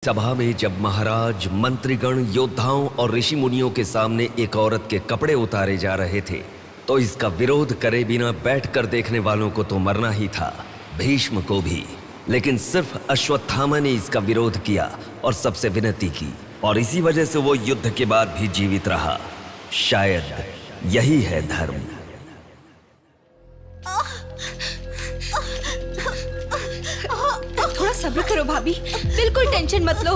सभा में जब महाराज, मंत्रीगण, योद्धाओं और ऋषि मुनियों के सामने एक औरत के कपड़े उतारे जा रहे थे तो इसका विरोध करे बिना बैठकर देखने वालों को तो मरना ही था, भीष्म को भी। लेकिन सिर्फ अश्वत्थामा ने इसका विरोध किया और सबसे विनती की, और इसी वजह से वो युद्ध के बाद भी जीवित रहा। शायद यही है धर्म। थोड़ा सब्र करो भाभी, बिल्कुल टेंशन मत लो।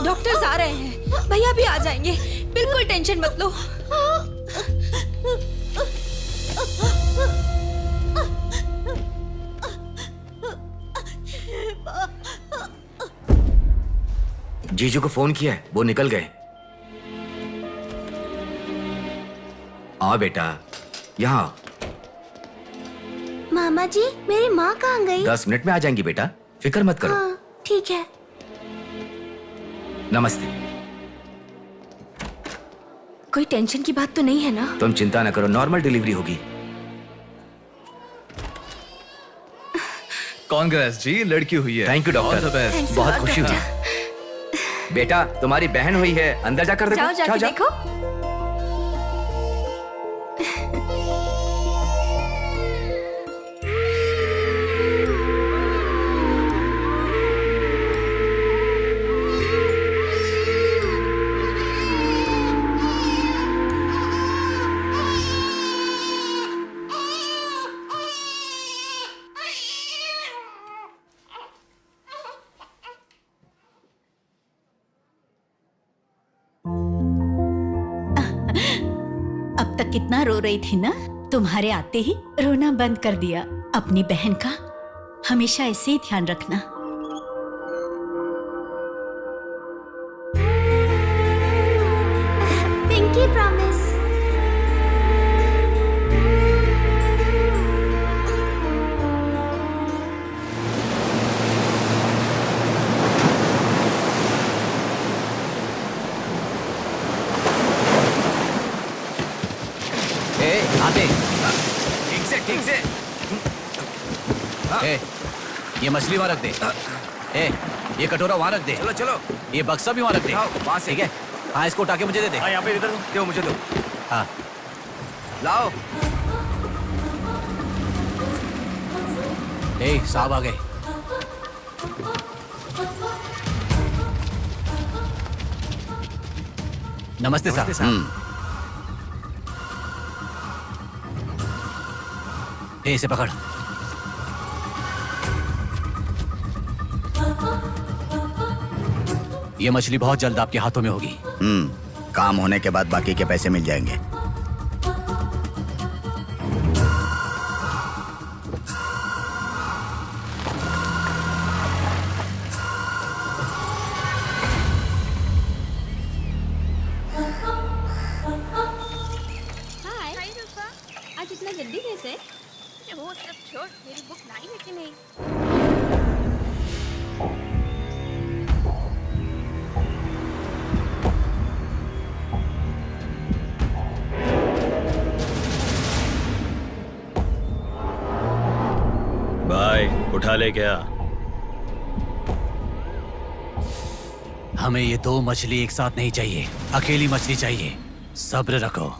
डॉक्टर्स आ रहे हैं, भैया भी आ जाएंगे, बिल्कुल टेंशन मत लो। जीजू को फोन किया है, वो निकल गए। आओ बेटा, यहाँ। मामा जी, मेरी माँ कहाँ गई? 10 मिनट में आ जाएंगी बेटा, फिक्र मत करो। हाँ, ठीक है। नमस्ते। कोई टेंशन की बात तो नहीं है ना? तुम चिंता न करो, नॉर्मल डिलीवरी होगी। कांग्रेस जी, लड़की हुई है। थैंक यू डॉक्टर, बहुत खुशी हुई। बेटा, तुम्हारी बहन हुई है, अंदर जाकर देखो। जाओ जाके देखो। अब तक कितना रो रही थी ना, तुम्हारे आते ही रोना बंद कर दिया। अपनी बहन का हमेशा ऐसे ही ध्यान रखना। Pinky promise. आते ठीक से। ए, ये मछली वहां रख दे। ए, ये कटोरा वहां रख दे। चलो चलो, ये बक्सा भी वहां रख दे। वहां से। ठीक है? हाँ, इसको उठा के मुझे दे दे। यहाँ पे इधर दो, मुझे दो। हाँ, लाओ। ए, साहब आ गए। नमस्ते साहब। ए, इसे पकड़। ये मछली बहुत जल्द आपके हाथों में होगी। काम होने के बाद बाकी के पैसे मिल जाएंगे। हाय रूपा, आज इतना जल्दी कैसे? वो सब छोड़, मेरी बुक लाई है कि नहीं? भाई, उठा ले क्या? हमें ये दो मछली एक साथ नहीं चाहिए, अकेली मछली चाहिए। सब्र रखो।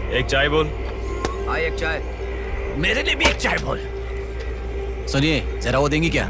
एक चाय बोल। हाँ, एक चाय। मेरे लिए भी एक चाय बोल। सुनिए, जरा वो देंगी क्या?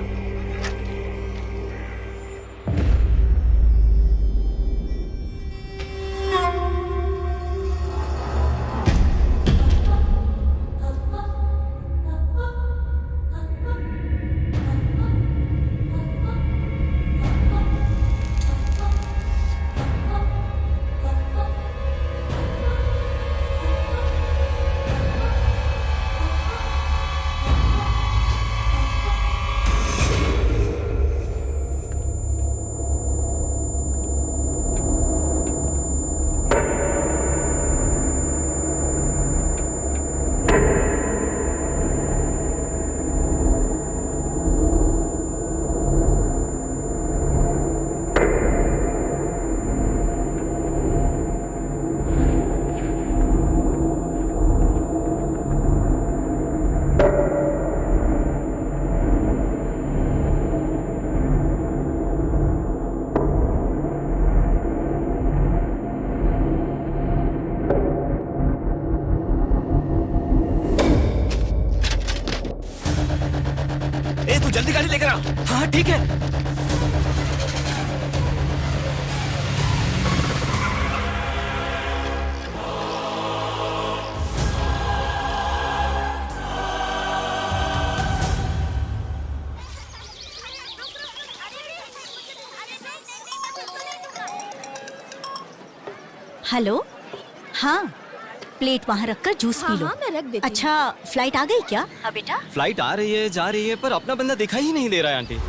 जल्दी गाड़ी लेकर आओ। हाँ ठीक है। हेलो, हाँ प्लेट वहाँ रखकर जूस पी लो। हाँ, मैं रख देती हूँ। अच्छा, फ्लाइट आ गई क्या? हाँ बेटा। फ्लाइट आ रही है, जा रही है, पर अपना बंदा दिखाई ही नहीं दे रहा है आंटी।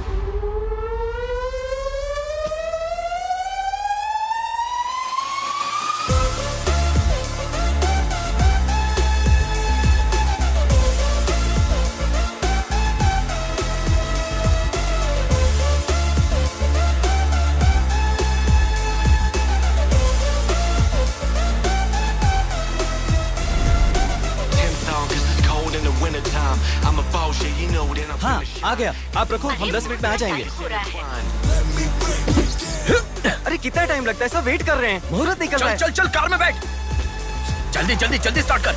हाँ आ गया, आप रखो, हम 10 मिनट में आ जाएंगे। अरे कितना टाइम लगता है, सब वेट कर रहे हैं, मुहूर्त निकल रहा है। चल चल कार में बैठ, जल्दी जल्दी जल्दी स्टार्ट कर।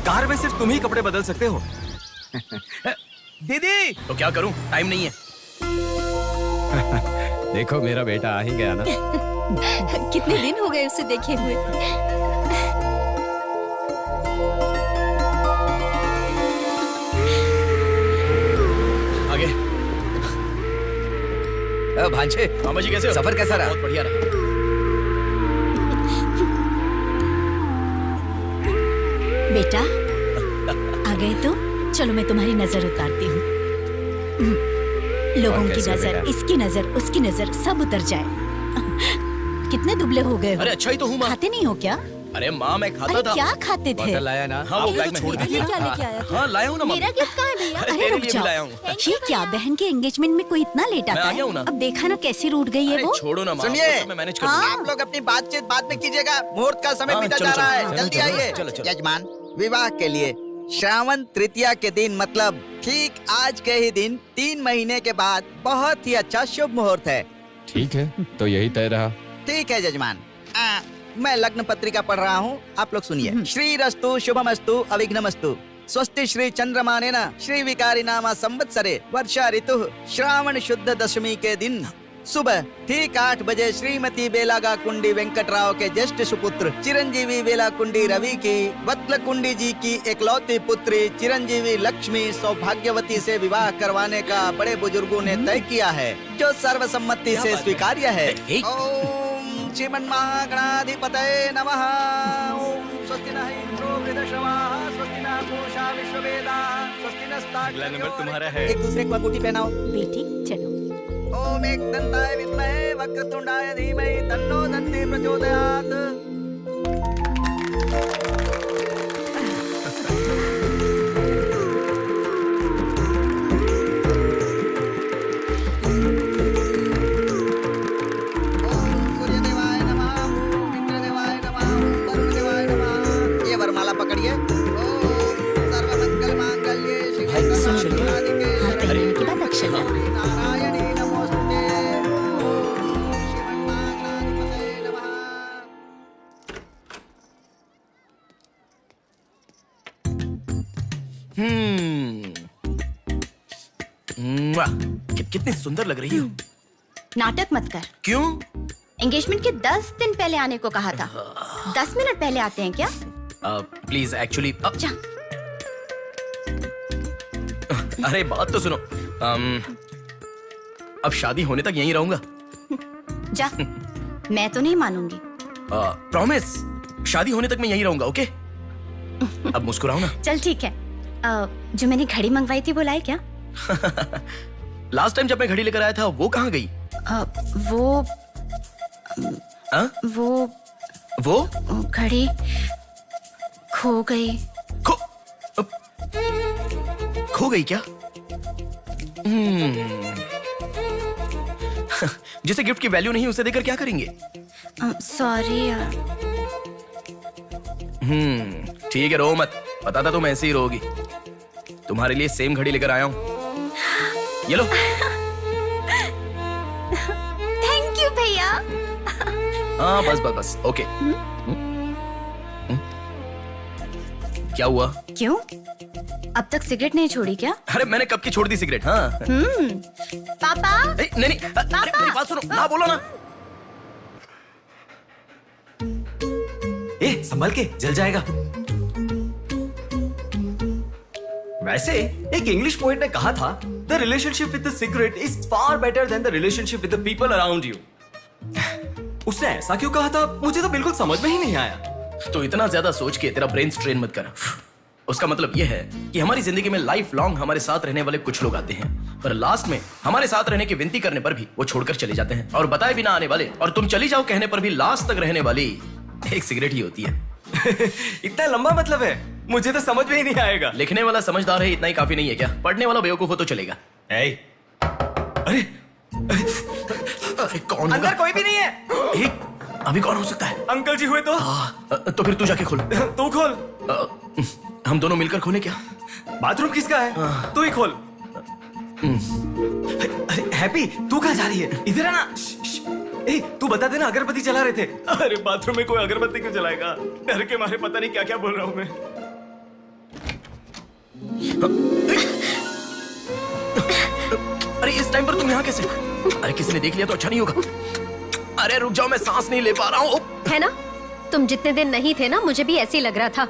कार में सिर्फ तुम ही कपड़े बदल सकते हो। दीदी तो क्या करूं, टाइम नहीं है। देखो मेरा बेटा आ ही गया ना। कितने दिन हो गए उसे देखे हुए। आगे भांजे, मामा जी कैसे हो? सफर कैसा रहा? बहुत बढ़िया रहा। बेटा आ गए तो चलो मैं तुम्हारी नजर उतारती हूँ। लोगों की नजर, इसकी नजर, उसकी नजर, सब उतर जाए। कितने दुबले हो गए हो? अरे अच्छा ही तो हूँ माँ। खाते नहीं हो क्या? अरे माँ मैं खाता अरे था। क्या खाते थे? लाया ना। हाँ वो बैग में छोड़ ये क्या लेके आया था? हाँ लाया हूँ ना मेरा गिफ्ट कहाँ है भैया? अरे तेरे रुक लिए भी जाओ। लाया हूँ। ये क्या, बहन के एंगेजमेंट में कोई इतना लेट मैं आता आ गया हूँ ना। है? अब देखा ना कैसी रूठ गई है अरे वो। छोड़ो ना माँ, सुनिए। वो सब मैं मैनेज कर हाँ। लूंगा। आप लोग अपनी बातचीत बाद में कीजिएगा, मुहूर्त का समय हाँ, बीता चलो, जा रहा चलो, है। चलो, जल्दी चलो, आइए। चलो, चलो। यजमान, विवाह के लिए श्रावण तृतीया के दिन, मतलब ठीक आज के ही दिन 3 महीने के बाद बहुत ही अच्छा शुभ मुहूर्त है। ठीक है, तो यही तय रहा। ठीक है यजमान। मैं लग्न पत्रिका पढ़ रहा हूँ, आप लोग सुनिए। श्रीरस्तु शुभमस्तु अविघ्नमस्तु स्वस्ति श्री चंद्रमानेन श्री विकारी नामा संवत्सरे वर्षा ऋतु श्रावण शुद्ध दशमी के दिन सुबह ठीक 8 बजे श्रीमती बेलागा कुंडी वेंकटराव के ज्येष्ठ सुपुत्र चिरंजीवी बेला कुंडी रवि की वत्ल कुंडी जी की एकलौती पुत्री चिरंजीवी लक्ष्मी सौभाग्यवती से विवाह करवाने का बड़े बुजुर्गों ने तय किया है, जो सर्वसम्मति से स्वीकार्य है। ओम श्रीमन्महागणाधिपतये नमः। ओम स्वस्ति नः इंद्रो वृद्धश्रवाः स्वस्ति नः पूषा विश्ववेदाः स्वस्ति अगला नंबर नस्तार्क्ष्यो। तुम्हारा है। एक दूसरे को अंगूठी पहनाओ। बेटी चलो। ओम एकदंताय विद्महे वक्रतुंडाय धीमहि तन्नो दन्ति प्रचोदयात्। ओम सूर्यदेवाय नमः, ओम इंद्रदेवाय नमः, ओम वरुणदेवाय नमः। ये वरमाला पकड़िए। ओम सर्वमंगलमांगल्ये शिवे सर्वार्थ-साधिके हाथ पहनने के बाद अक्षर लगाओ। नारायणी नमोस्तुते। ओम श्रीमन्महागणाधिपतये नमः। कितनी सुंदर लग रही हो। नाटक मत कर। क्यों? एंगेजमेंट के 10 दिन पहले आने को कहा था। 10 मिनट पहले आते हैं क्या? प्लीज एक्चुअली जा। अरे बात तो सुनो। अब शादी होने तक यहीं रहूंगा। जा। मैं तो नहीं मानूंगी। प्रॉमिस, शादी होने तक मैं यहीं रहूंगा। ओके अब मुस्कुराओ ना। चल ठीक है। जो मैंने घड़ी मंगवाई थी वो लाई क्या? लास्ट टाइम जब मैं घड़ी लेकर आया था वो कहाँ गई? वो हाँ? वो घड़ी खो गई। खो गई क्या? जिसे गिफ्ट की वैल्यू नहीं उसे देकर क्या करेंगे? सॉरी यार। ठीक है, रो मत। पता था तुम ऐसे ही रोगी। तुम्हारे लिए सेम घड़ी लेकर आया हूँ, ये लो। थैंक यू भैया। हाँ बस बस बस, ओके। क्या हुआ? क्यों? अब तक सिगरेट नहीं छोड़ी क्या? अरे मैंने कब की छोड़ दी सिगरेट। हाँ पापा नहीं अरे मेरी बात सुनो ना, बोलो ना। संभल के, जल जाएगा। वैसे एक इंग्लिश पोएट ने कहा था, the relationship with the cigarette is far better than the relationship with the people around you. उसने ऐसा क्यों कहा था, मुझे तो बिल्कुल समझ में ही नहीं आया। तो इतना ज्यादा सोच के तेरा ब्रेन स्ट्रेन मत कर। उसका मतलब यह है कि हमारी जिंदगी में लाइफ लॉन्ग हमारे साथ रहने वाले कुछ लोग आते हैं, पर लास्ट में हमारे साथ रहने की विनती करने पर भी वो छोड़कर चले जाते हैं, और बताए बिना आने वाले और तुम चली जाओ कहने पर भी लास्ट तक रहने वाली एक सिगरेट ही होती है। इतना लंबा मतलब है, मुझे तो समझ में ही नहीं आएगा। लिखने वाला समझदार है इतना ही काफी नहीं है क्या? पढ़ने वाला बेवकूफ हो तो चलेगा। अरे अरे कौन होगा? अंदर कोई भी नहीं है। अभी कौन हो सकता है? अंकल जी हुए तो? तो फिर तू जाके खोल। तू खोल। हम दोनों मिलकर खोले क्या? बाथरूम किसका है? तू ही खोल। अरे हैप्पी, तू कहाँ जा रही है? इधर है ना। तू बता देना, अगरबत्ती जला रहे थे। अरे बाथरूम में कोई अगरबत्ती क्यों जलाएगा? डर के मारे पता नहीं क्या क्या बोल रहा हूँ मैं। अरे इस टाइम पर तुम यहाँ कैसे? अरे किसी ने देख लिया तो अच्छा नहीं होगा। अरे रुक जाओ, मैं सांस नहीं ले पा रहा हूँ। है ना, तुम जितने दिन नहीं थे ना, मुझे भी ऐसे ही लग रहा था।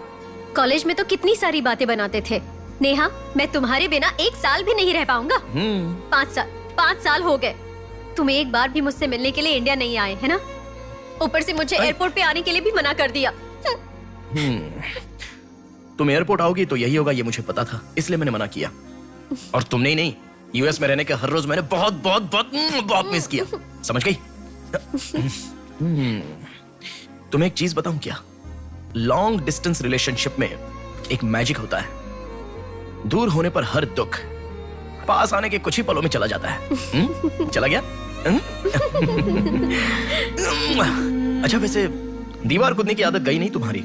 कॉलेज में तो कितनी सारी बातें बनाते थे। नेहा, मैं तुम्हारे बिना 1 साल भी नहीं रह पाऊंगा। 5 साल हो गए, तुम एक बार भी मुझसे मिलने के लिए इंडिया नहीं आए, है ना? ऊपर से मुझे एयरपोर्ट पे आने के लिए भी मना कर दिया। तुम एयरपोर्ट आओगी तो यही होगा, ये मुझे पता था, इसलिए मैंने मना किया। और तुमने ही नहीं, यूएस में रहने के हर रोज मैंने बहुत बहुत बहुत बहुत मिस किया, समझ गई? तुम्हें एक चीज बताऊं क्या? लॉन्ग डिस्टेंस रिलेशनशिप में एक मैजिक होता है। दूर होने पर हर दुख पास आने के कुछ ही पलों में चला जाता है। चला गया? अच्छा वैसे दीवार कूदने की आदत गई नहीं तुम्हारी?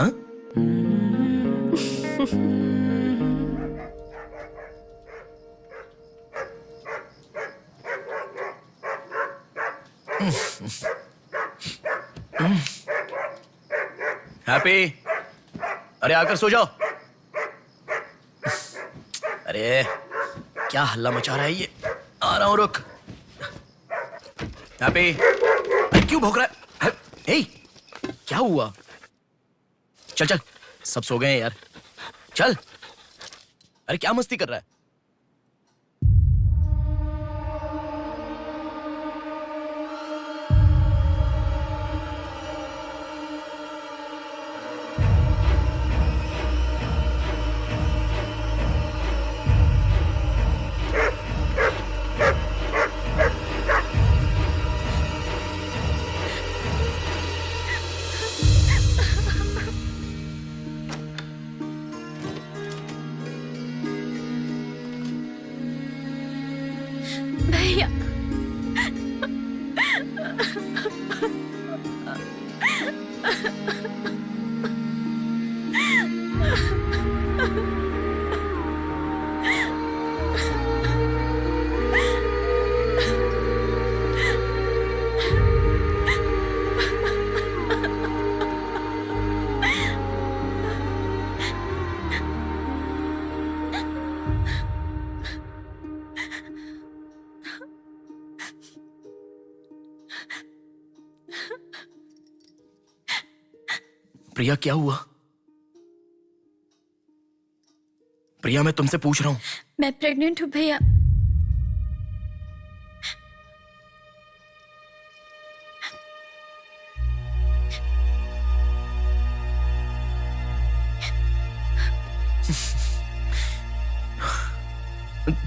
हाँ? हैप्पी, अरे आकर सो जाओ। अरे क्या हल्ला मचा रहा है ये? आ रहा हूं, रुक। हैप्पी, क्यों भौंक रहा है? हे, क्या हुआ? चल चल, सब सो गए हैं यार, चल। अरे क्या मस्ती कर रहा है? भैया, प्रिया क्या हुआ? प्रिया मैं तुमसे पूछ रहा हूं। मैं प्रेग्नेंट हूँ भैया।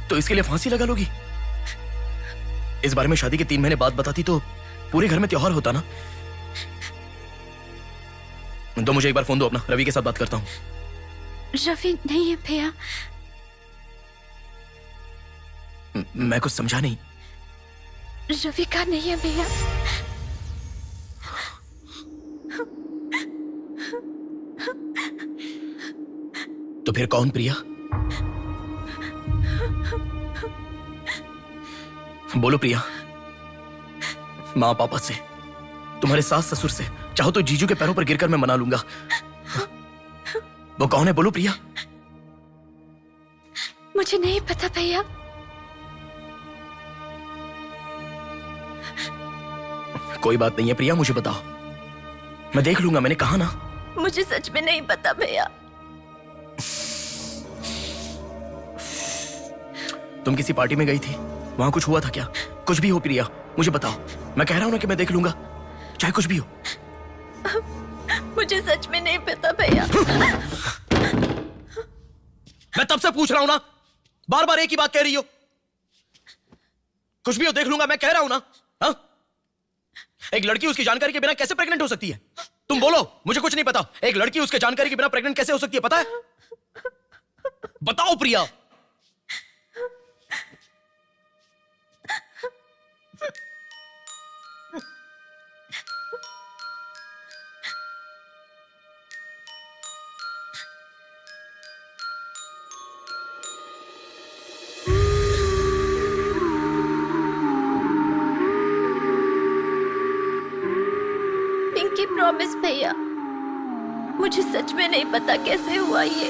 तो इसके लिए फांसी लगा लोगी? इस बारे में शादी के 3 महीने बाद बताती तो पूरे घर में त्योहार होता ना। तो मुझे एक बार फोन दो अपना, रवि के साथ बात करता हूं। रवि नहीं है भैया। मैं कुछ समझा नहीं। रवि का नहीं है भैया। तो फिर कौन? प्रिया बोलो प्रिया। माँ पापा से, तुम्हारे सास ससुर से, चाहो तो जीजू के पैरों पर गिरकर मैं मना लूंगा। वो कौन है, बोलो प्रिया। मुझे नहीं पता भैया। कोई बात नहीं है प्रिया, मुझे बताओ, मैं देख लूंगा, मैंने कहा ना। मुझे सच में नहीं पता भैया। तुम किसी पार्टी में गई थी, वहां कुछ हुआ था क्या? कुछ भी हो प्रिया, मुझे बताओ। मैं कह रहा हूं ना कि मैं देख लूंगा, चाहे कुछ भी हो। मुझे सच में नहीं पता भैया। मैं तब से पूछ रहा हूं ना, बार बार एक ही बात कह रही हो। कुछ भी हो, देख लूंगा, मैं कह रहा हूं ना। हा? एक लड़की उसकी जानकारी के बिना कैसे प्रेग्नेंट हो सकती है? तुम बोलो, मुझे कुछ नहीं पता। एक लड़की उसके जानकारी के बिना प्रेग्नेंट कैसे हो सकती है, पता है? बताओ प्रिया। पिंकी प्रॉमिस भैया, मुझे सच में नहीं पता कैसे हुआ ये।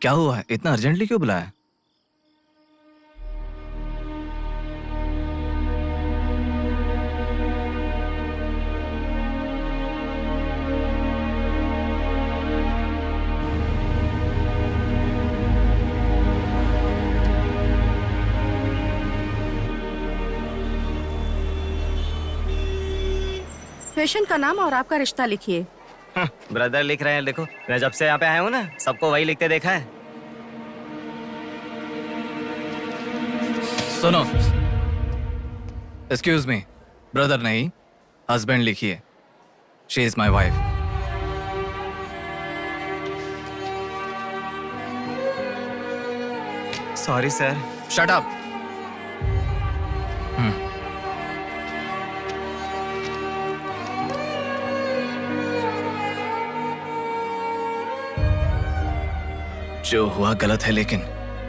क्या हुआ है, इतना अर्जेंटली क्यों बुलाया? पेशेंट का नाम और आपका रिश्ता लिखिए। ब्रदर लिख रहे हैं, देखो। मैं जब से यहाँ पे आया हूँ ना, सबको वही लिखते देखा है। सुनो, एक्सक्यूज मी, ब्रदर नहीं, हस्बैंड लिखिए। She is my wife. Sorry sir. Shut up. जो हुआ गलत है, लेकिन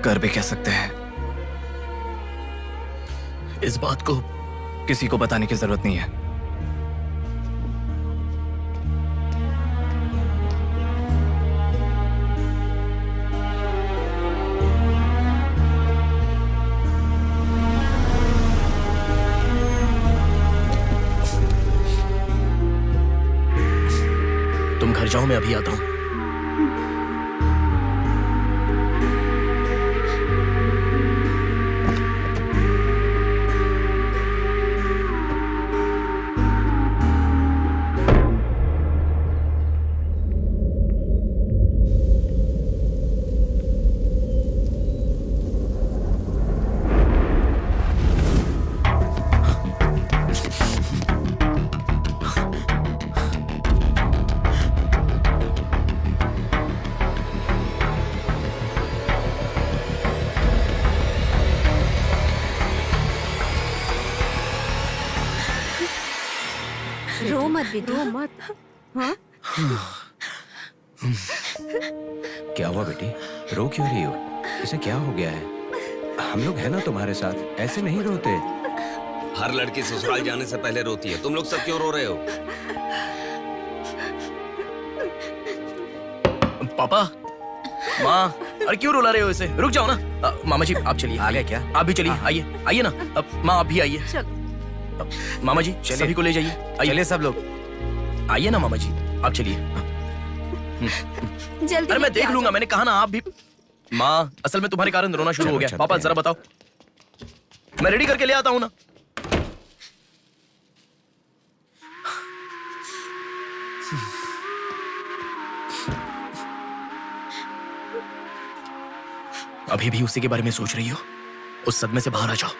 कर भी कह सकते हैं। इस बात को किसी को बताने की जरूरत नहीं है। तुम घर जाओ, मैं अभी आता हूं। रो मत बेटी, रो मत। हाँ? क्या हुआ बेटी, रो क्यों रही हो? इसे क्या हो गया है? हम लोग हैं ना तुम्हारे साथ, ऐसे नहीं रोते। हर लड़की ससुराल जाने से पहले रोती है, तुम लोग सब क्यों रो रहे हो? पापा, माँ, अरे क्यों रुला रहे हो इसे? रुक जाओ ना। मामा जी आप चलिए। आ गए क्या? आप भी चलिए, आइए आइए ना। माँ आप भी आइए। मामा जी सभी को ले जाइए। चलिए सब लोग। आइए ना मामा जी, आप चलिए। जल्दी। अरे मैं देख लूंगा, मैंने कहा ना। आप भी। माँ, असल में तुम्हारे कारण रोना शुरू हो गया। पापा जरा बताओ, मैं रेडी करके ले आता हूँ ना। अभी भी उसी के बारे में सोच रही हो? उस सदमे से बाहर आ जाओ,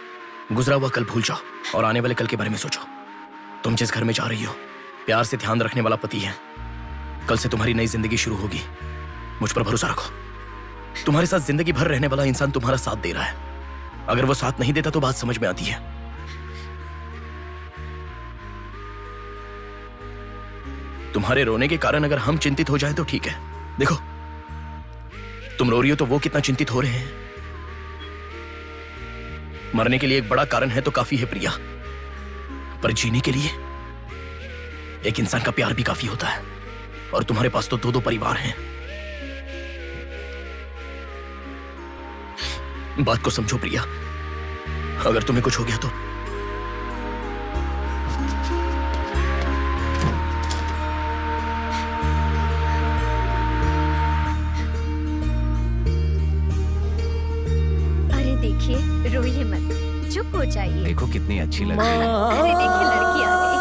गुजरा हुआ कल भूल जाओ और आने वाले कल के बारे में सोचो। तुम जिस घर में जा रही हो, प्यार से ध्यान रखने वाला पति है। कल से तुम्हारी नई जिंदगी शुरू होगी, मुझ पर भरोसा रखो। तुम्हारे साथ जिंदगी भर रहने वाला इंसान तुम्हारा साथ दे रहा है। अगर वो साथ नहीं देता तो बात समझ में आती है। तुम्हारे रोने के कारण अगर हम चिंतित हो जाएं तो ठीक है। देखो, तुम रो रही हो तो वो कितना चिंतित हो रहे हैं। मरने के लिए एक बड़ा कारण है तो काफी है प्रिया, पर जीने के लिए एक इंसान का प्यार भी काफी होता है। और तुम्हारे पास तो दो दो परिवार हैं। बात को समझो प्रिया, अगर तुम्हें कुछ हो गया तो अरे देखिए, रोइए मत, चुप हो जाइए। देखो कितनी अच्छी लग रही है। अरे देखिए, लड़की आ गई।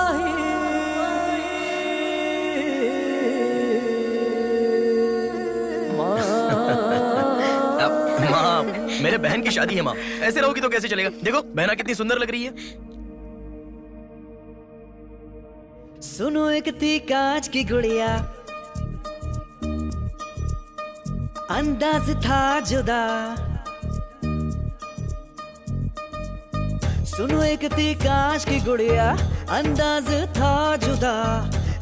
माँ, मेरे बहन की शादी है माँ, ऐसे रहोगी तो कैसे चलेगा। देखो बहना कितनी सुंदर लग रही है। सुनो एक थी कांच की गुड़िया, अंदाज था जुदा। सुनो एक थी कांच की गुड़िया, अंदाज था जुदा।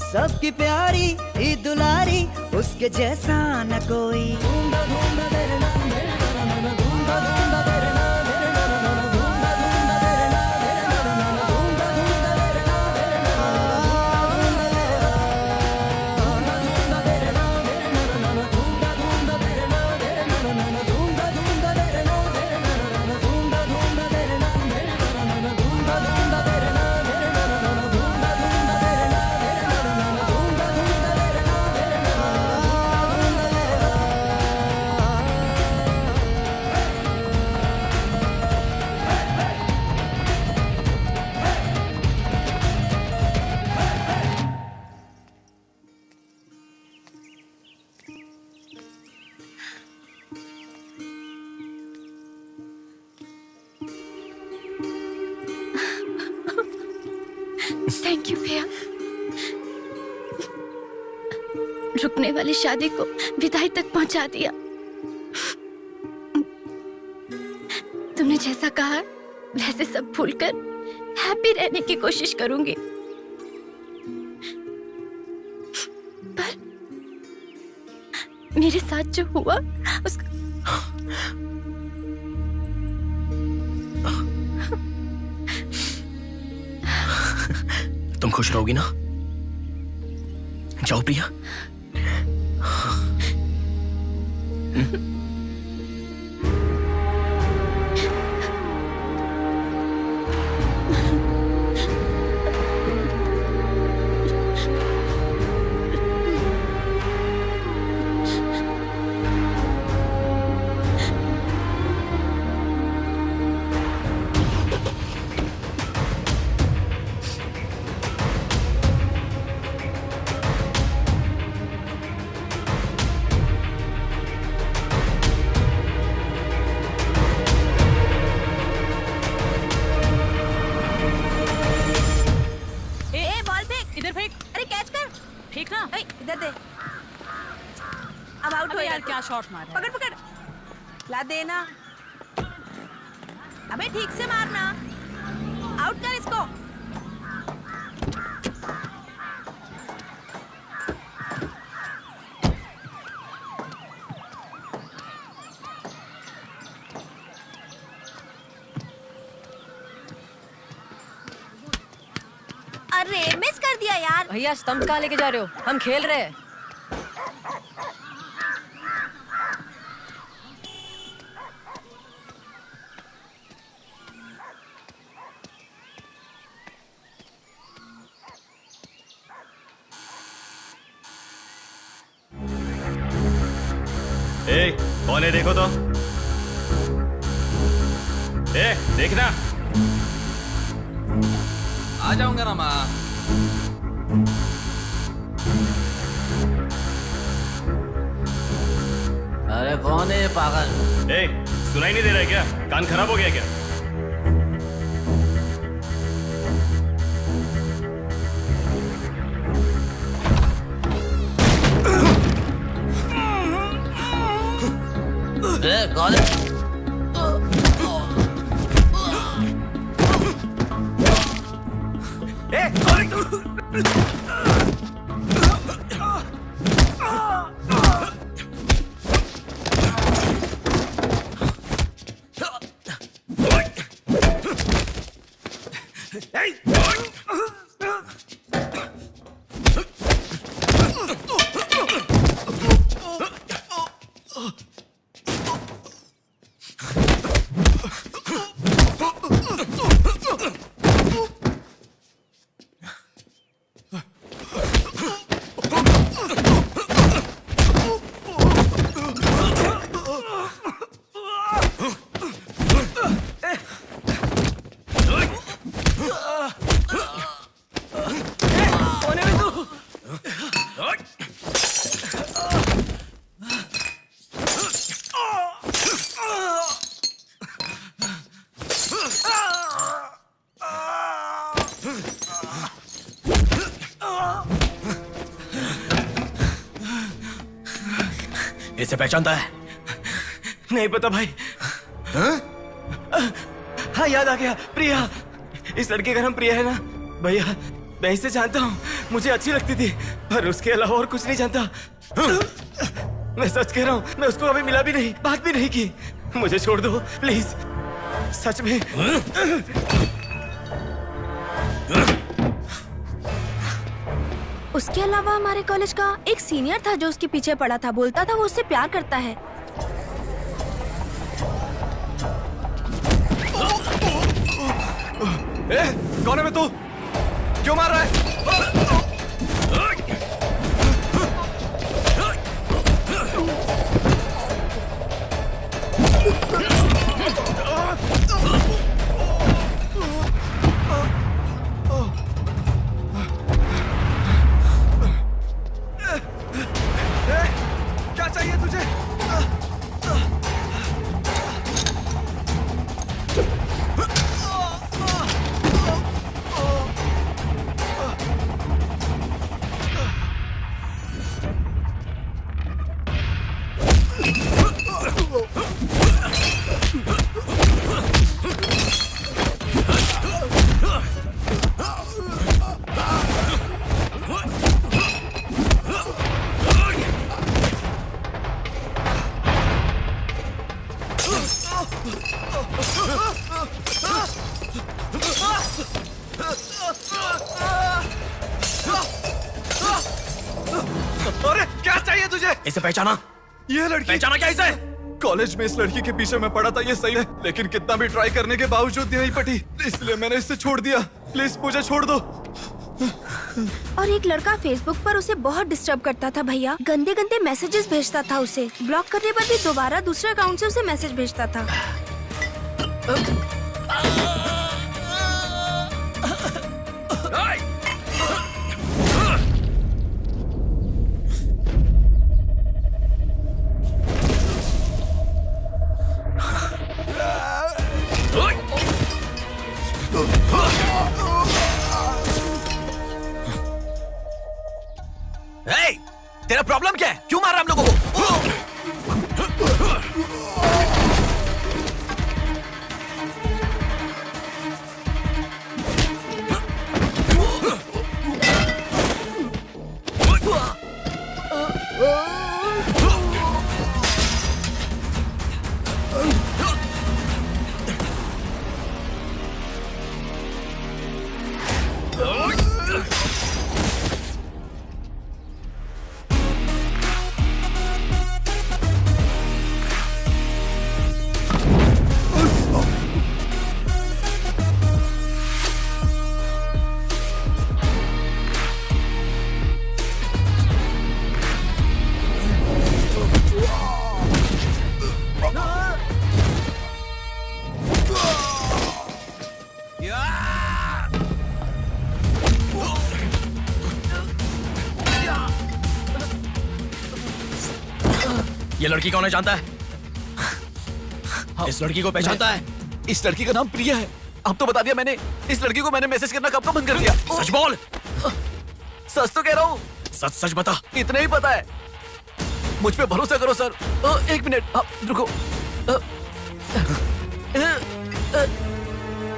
सबकी प्यारी ही दुलारी, उसके जैसा न कोई। थैंक यू भैया, रुकने वाली शादी को विदाई तक पहुंचा दिया। तुमने जैसा कहा वैसे सब भूलकर हैप्पी रहने की कोशिश करूंगी। पर मेरे साथ जो हुआ उसका तुम खुश रहोगी ना? जाओ प्रिया। इधर दे। अब आउट हो यार, क्या शॉट मारा। पकड़ पकड़, ला देना। अबे ठीक से मारना, आउट कर इसको। अरे मिस कर दिया यार। भैया स्टंप कहाँ लेके जा रहे हो, हम खेल रहे हैं। ए, कौन है देखो तो। ए, देखना। आ जाऊंगा ना माँ। अरे कौन है ये पागल? ए, सुनाई नहीं दे रहा है क्या? कान खराब हो गया क्या? कौन है? इसे पहचानता है? नहीं पता भाई। हाँ याद आ गया, प्रिया। इस लड़के का नाम प्रिया है ना भैया? मैं इसे जानता हूँ, मुझे अच्छी लगती थी, पर उसके अलावा और कुछ नहीं जानता। मैं सच कह रहा हूँ, मैं उसको अभी मिला भी नहीं, बात भी नहीं की। मुझे छोड़ दो प्लीज, सच में। उसके अलावा हमारे कॉलेज का एक सीनियर था जो उसके पीछे पड़ा था, बोलता था वो उससे प्यार करता है। कौन है मैं? तू क्यों मार रहा है? क्या चाहिए तुझे? अरे क्या चाहिए तुझे? इसे पहचाना? ये लड़की पहचाना क्या इसे? कॉलेज में इस लड़की के पीछे मैं पड़ा था, ये सही है, लेकिन कितना भी ट्राई करने के बावजूद नहीं पटी, इसलिए मैंने इसे छोड़ दिया। प्लीज मुझे छोड़ दो। और एक लड़का फेसबुक पर उसे बहुत डिस्टर्ब करता था भैया, गंदे गंदे मैसेजेस भेजता था उसे। ब्लॉक करने पर भी दोबारा दूसरे अकाउंट से उसे मैसेज भेजता था। तेरा प्रॉब्लम क्या है? क्यों मार रहा हम लोगों को? ये लड़की कौन है जानता है? इस लड़की को पहचानता है? इस लड़की का नाम प्रिया है। अब तो बता दिया मैंने। इस लड़की को मैंने मैसेज करना कब का बंद कर दिया। सच बोल। सच तो कह रहा हूँ। सच सच बता। इतना ही पता है, मुझ पे भरोसा करो सर। एक मिनट रुको।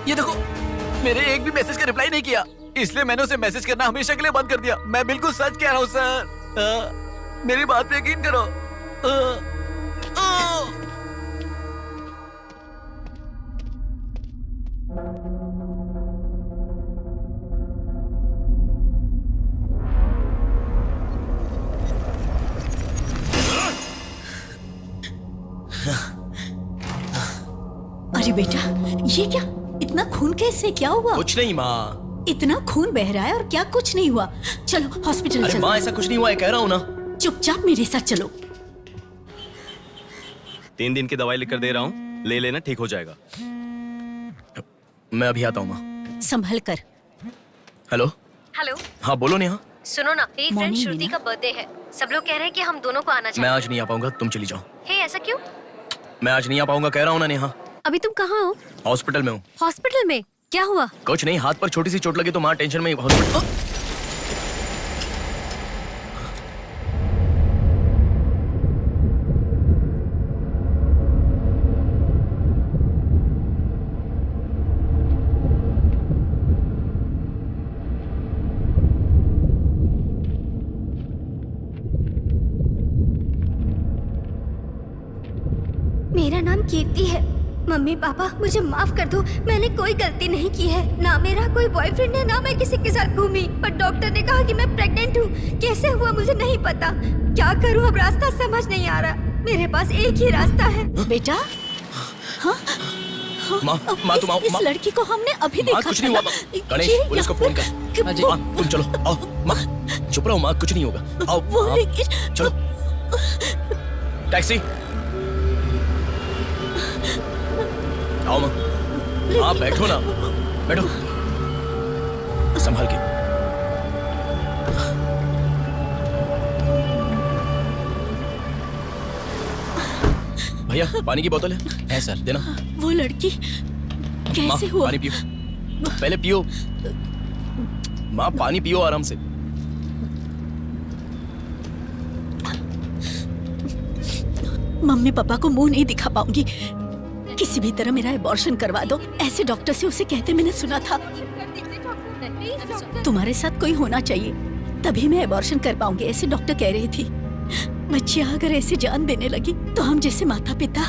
ये देखो, मेरे एक भी मैसेज का रिप्लाई नहीं किया, इसलिए मैंने उसे मैसेज करना हमेशा के लिए बंद कर दिया। मैं बिल्कुल सच कह रहा हूँ सर, मेरी बात पे यकीन करो। अरे बेटा, ये क्या? इतना खून कैसे? क्या हुआ? कुछ नहीं माँ। इतना खून बह रहा है और क्या कुछ नहीं हुआ? चलो हॉस्पिटल अरे चलो। माँ ऐसा कुछ नहीं हुआ है, कह रहा हूँ ना। चुपचाप मेरे साथ चलो। 3 दिन की दवाई लिख कर दे रहा हूँ, ले लेना, ठीक हो जाएगा। मैं अभी आता हूँ माँ। संभल कर। हेलो। हेलो, हाँ बोलो नेहा। सुनो ना, मेरी फ्रेंड Morning, श्रुति मीना। का बर्थडे है। सब लोग कह रहे हैं कि हम दोनों को आना मैं चाहिए। आज नहीं आ पाऊंगा, तुम चली जाओ। हे, ऐसा क्यों? मैं आज नहीं आ पाऊंगा, कह रहा हूँ ना नेहा। अभी तुम कहाँ हो? हॉस्पिटल में हूँ। हॉस्पिटल में? क्या हुआ? कुछ नहीं, हाथ पर छोटी सी चोट लगी तो माँ टेंशन में हॉस्पिटल। मेरा नाम कीर्ति है। मम्मी पापा मुझे माफ कर दो, मैंने कोई गलती नहीं की है। ना मेरा कोई बॉयफ्रेंड है, ना मैं किसी के साथ घूमी। पर डॉक्टर ने कहा कि मैं प्रेग्नेंट हूँ। कैसे हुआ मुझे नहीं पता। क्या करूँ अब, रास्ता समझ नहीं आ रहा। मेरे पास एक ही रास्ता है। बेटा, हाँ? माँ तुम आओ। इस लड़की को हमने अभी देखा कुछ था नहीं हुआ ना। माँ। गणेश, ये पुलिस को यहाँ फोन कर। पर- माँ तुम चलो, आओ माँ। चुप रहो माँ, कुछ नहीं होगा। आओ वो हाँ, लेकिन- चलो। टैक्सी। आओ माँ। हाँ बैठो ना, बैठो। संभाल के। भैया पानी की बोतल है सर, देना। वो लड़की माँ कैसे हुआ? पानी पियो, पहले पियो। माँ पानी पियो आराम से। मम्मी पापा को मुंह नहीं दिखा पाऊंगी। किसी भी तरह मेरा एबॉर्शन करवा दो, ऐसे डॉक्टर से उसे कहते मैंने सुना था। तुम्हारे साथ कोई होना चाहिए, तभी मैं एबॉर्शन कर पाऊंगी, ऐसे डॉक्टर कह रही थी। बच्चियां अगर ऐसे जान देने लगी तो हम जैसे माता पिता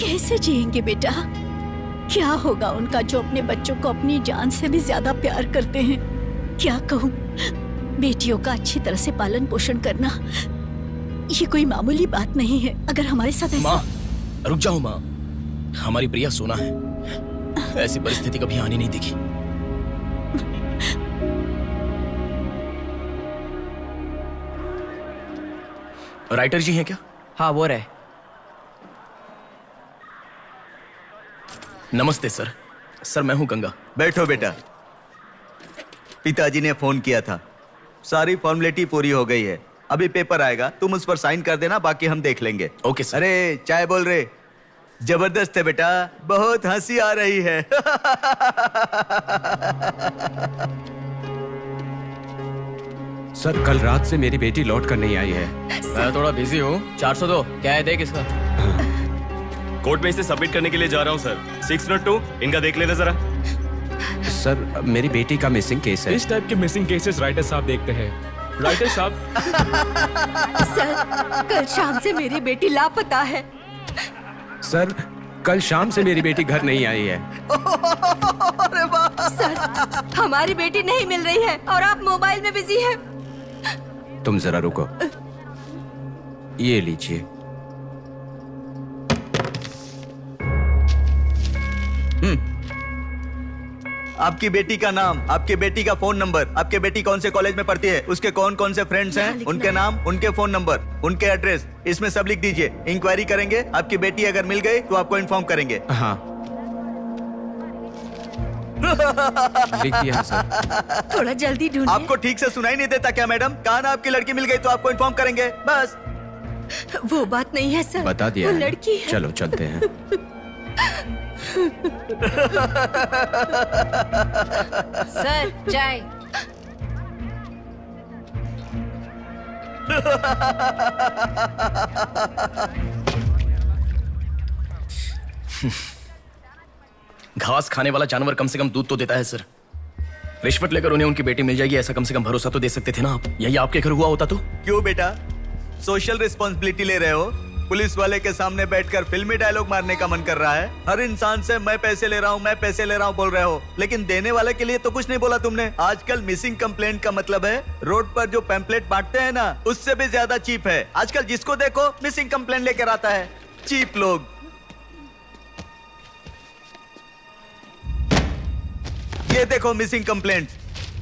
कैसे जिएंगे बेटा? क्या होगा उनका जो अपने बच्चों को अपनी जान से भी ज्यादा प्यार करते हैं? क्या कहूँ, बेटियों का अच्छी तरह से पालन पोषण करना ये कोई मामूली बात नहीं है। अगर हमारे साथ ऐसा... माँ रुक जाओ माँ, हमारी प्रिया सोना है। ऐसी परिस्थिति कभी आने नहीं देखी। राइटर जी हैं क्या? हाँ वो रहे। नमस्ते सर। सर मैं हूं गंगा। बैठो बेटा। पिताजी ने फोन किया था, सारी फॉर्मेलिटी पूरी हो गई है। अभी पेपर आएगा, तुम उस पर साइन कर देना, बाकी हम देख लेंगे। Okay sir. अरे चाय बोल रहे? जबरदस्त है बेटा, बहुत हंसी आ रही है। सर कल रात से मेरी बेटी लौट कर नहीं आई है। मैं थोड़ा बिजी हूँ। 402 क्या है, देख इसका। कोर्ट में इसे सबमिट करने के लिए जा रहा हूँ सर। 602 इनका देख लेना जरा। सर मेरी बेटी का मिसिंग केस है। इस टाइप के मिसिंग केसेस राइटर साहब देखते हैं। राइटर साहब, सर कल शाम से मेरी बेटी लापता है। सर कल शाम से मेरी बेटी घर नहीं आई है। सर हमारी बेटी नहीं मिल रही है और आप मोबाइल में बिजी हैं। तुम जरा रुको, ये लीजिए। आपकी बेटी का नाम, आपकी बेटी का फोन नंबर, आपकी बेटी कौन से कॉलेज में पढ़ती है, उसके कौन कौन से फ्रेंड्स हैं, उनके नाम, उनके फोन नंबर, उनके एड्रेस, इसमें सब लिख दीजिए। इंक्वायरी करेंगे, आपकी बेटी अगर मिल गई तो आपको इन्फॉर्म करेंगे। हाँ लिख दिया सर। थोड़ा जल्दी ढूंढिए। आपको ठीक से सुनाई नहीं देता क्या मैडम? कहा ना आपकी लड़की मिल गई तो आपको इन्फॉर्म करेंगे, बस। वो बात नहीं है सर, बता दिया वो है। लड़की है। चलो चलते हैं। सर चाय। घास खाने वाला जानवर कम से कम दूध तो देता है सर। रिश्वत लेकर उन्हें उनकी बेटी मिल जाएगी, ऐसा कम से कम भरोसा तो दे सकते थे ना आप। यही आपके घर हुआ होता तो? क्यों बेटा, सोशल रिस्पॉन्सिबिलिटी ले रहे हो? पुलिस वाले के सामने बैठकर फिल्मी डायलॉग मारने का मन कर रहा है? हर इंसान से मैं पैसे ले रहा हूँ, मैं पैसे ले रहा हूँ बोल रहे हो, लेकिन देने वाले के लिए तो कुछ नहीं बोला तुमने। आजकल मिसिंग कंप्लेंट का मतलब है रोड पर जो पैम्पलेट बांटते हैं ना, उससे भी ज्यादा चीप है। आजकल जिसको देखो मिसिंग कंप्लेंट लेकर आता है। चीप लोग। ये देखो मिसिंग कंप्लेंट।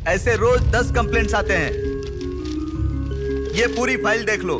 ऐसे रोज 10 कंप्लेंट्स आते हैं। ये पूरी फाइल देख लो।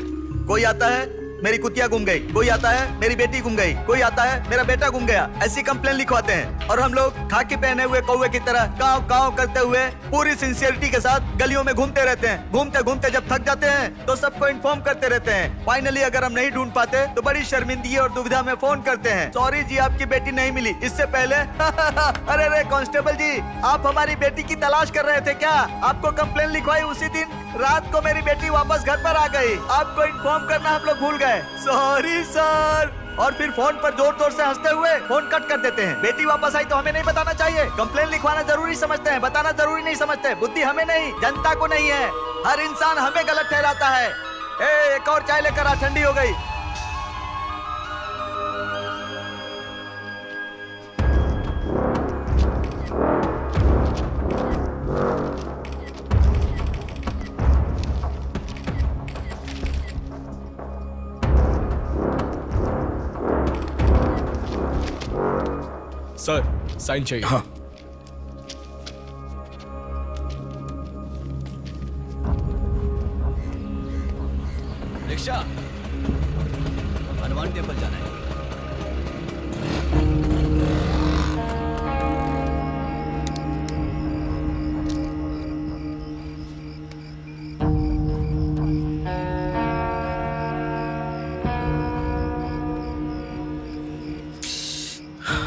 कोई आता है मेरी कुतिया गुम गई, कोई आता है मेरी बेटी गुम गई, कोई आता है मेरा बेटा गुम गया। ऐसी कंप्लेंट लिखवाते हैं और हम लोग खाकी पहने हुए कौवे की तरह काव काव करते हुए पूरी सिंसियरिटी के साथ गलियों में घूमते रहते हैं। घूमते घूमते जब थक जाते हैं तो सबको इन्फॉर्म करते रहते हैं। फाइनली अगर हम नहीं ढूंढ पाते तो बड़ी शर्मिंदगी और दुविधा में फोन करते हैं, सॉरी जी आपकी बेटी नहीं मिली। इससे पहले अरे अरे कांस्टेबल जी, आप हमारी बेटी की तलाश कर रहे थे क्या? आपको कंप्लेंट लिखवाई उसी दिन रात को मेरी बेटी वापस घर पर आ गई। आपको इन्फॉर्म करना हम लोग भूल गए, सॉरी सर। और फिर फोन पर जोर जोर से हंसते हुए फोन कट कर देते हैं। बेटी वापस आई तो हमें नहीं बताना चाहिए। कंप्लेंट लिखवाना जरूरी समझते हैं, बताना जरूरी नहीं समझते। बुद्धि हमें नहीं, जनता को नहीं है। हर इंसान हमें गलत ठहराता है। एक और चाय लेकर आ, ठंडी हो गई। सर साइन चाहिए। हाँ। रिक्शा, हनुमान टेम्पल जाना है।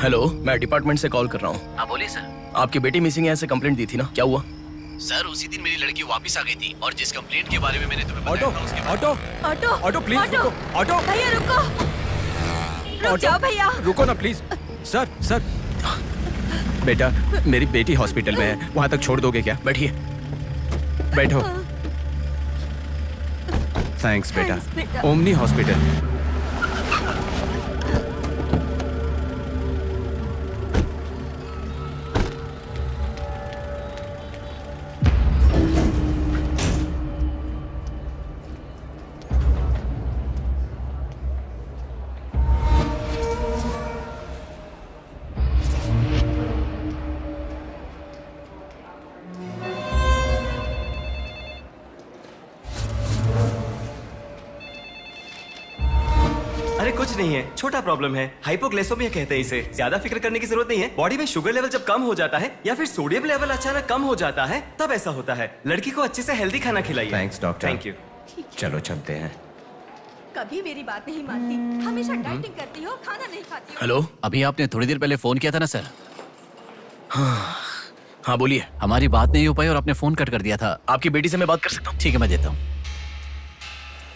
हेलो, मैं डिपार्टमेंट से कॉल कर रहा हूँ। हाँ बोलिए सर। आपकी बेटी मिसिंग है, ऐसे कंप्लेंट दी थी ना, क्या हुआ? सर उसी दिन मेरी लड़की वापस आ गई थी और जिस कंप्लेंट के बारे में मैंने तुम्हें बताया था उसके बाद ऑटो ऑटो ऑटो प्लीज रुको। ऑटो भैया रुको, रुक जाओ भैया। रुको ना प्लीज। सर सर, बेटा मेरी बेटी हॉस्पिटल में है, वहां तक छोड़ दोगे क्या? बैठिए। बैठो। थैंक्स बेटा। Thanks, बेटा। Omni hospital. अरे कुछ नहीं है, छोटा प्रॉब्लम है, हाइपोग्लाइसेमिया कहते हैं इसे। ज्यादा फिक्र करने की जरूरत नहीं है। बॉडी में शुगर लेवल जब कम हो जाता है या फिर सोडियम लेवल अचानक कम हो जाता है तब ऐसा होता है। लड़की को अच्छे से हेल्दी खाना खिलाइए। Thanks doctor. Thank you. चलो चलते हैं। कभी मेरी बात नहीं मानती, हमेशा डाइटिंग करती हो, खाना नहीं खाती हो। हेलो। अभी आपने थोड़ी देर पहले फोन किया था ना सर? हाँ बोलिए। हमारी बात नहीं हो पाई और आपने फोन कट कर दिया था। आपकी बेटी से मैं बात कर सकता हूँ? ठीक है, मैं देता हूँ।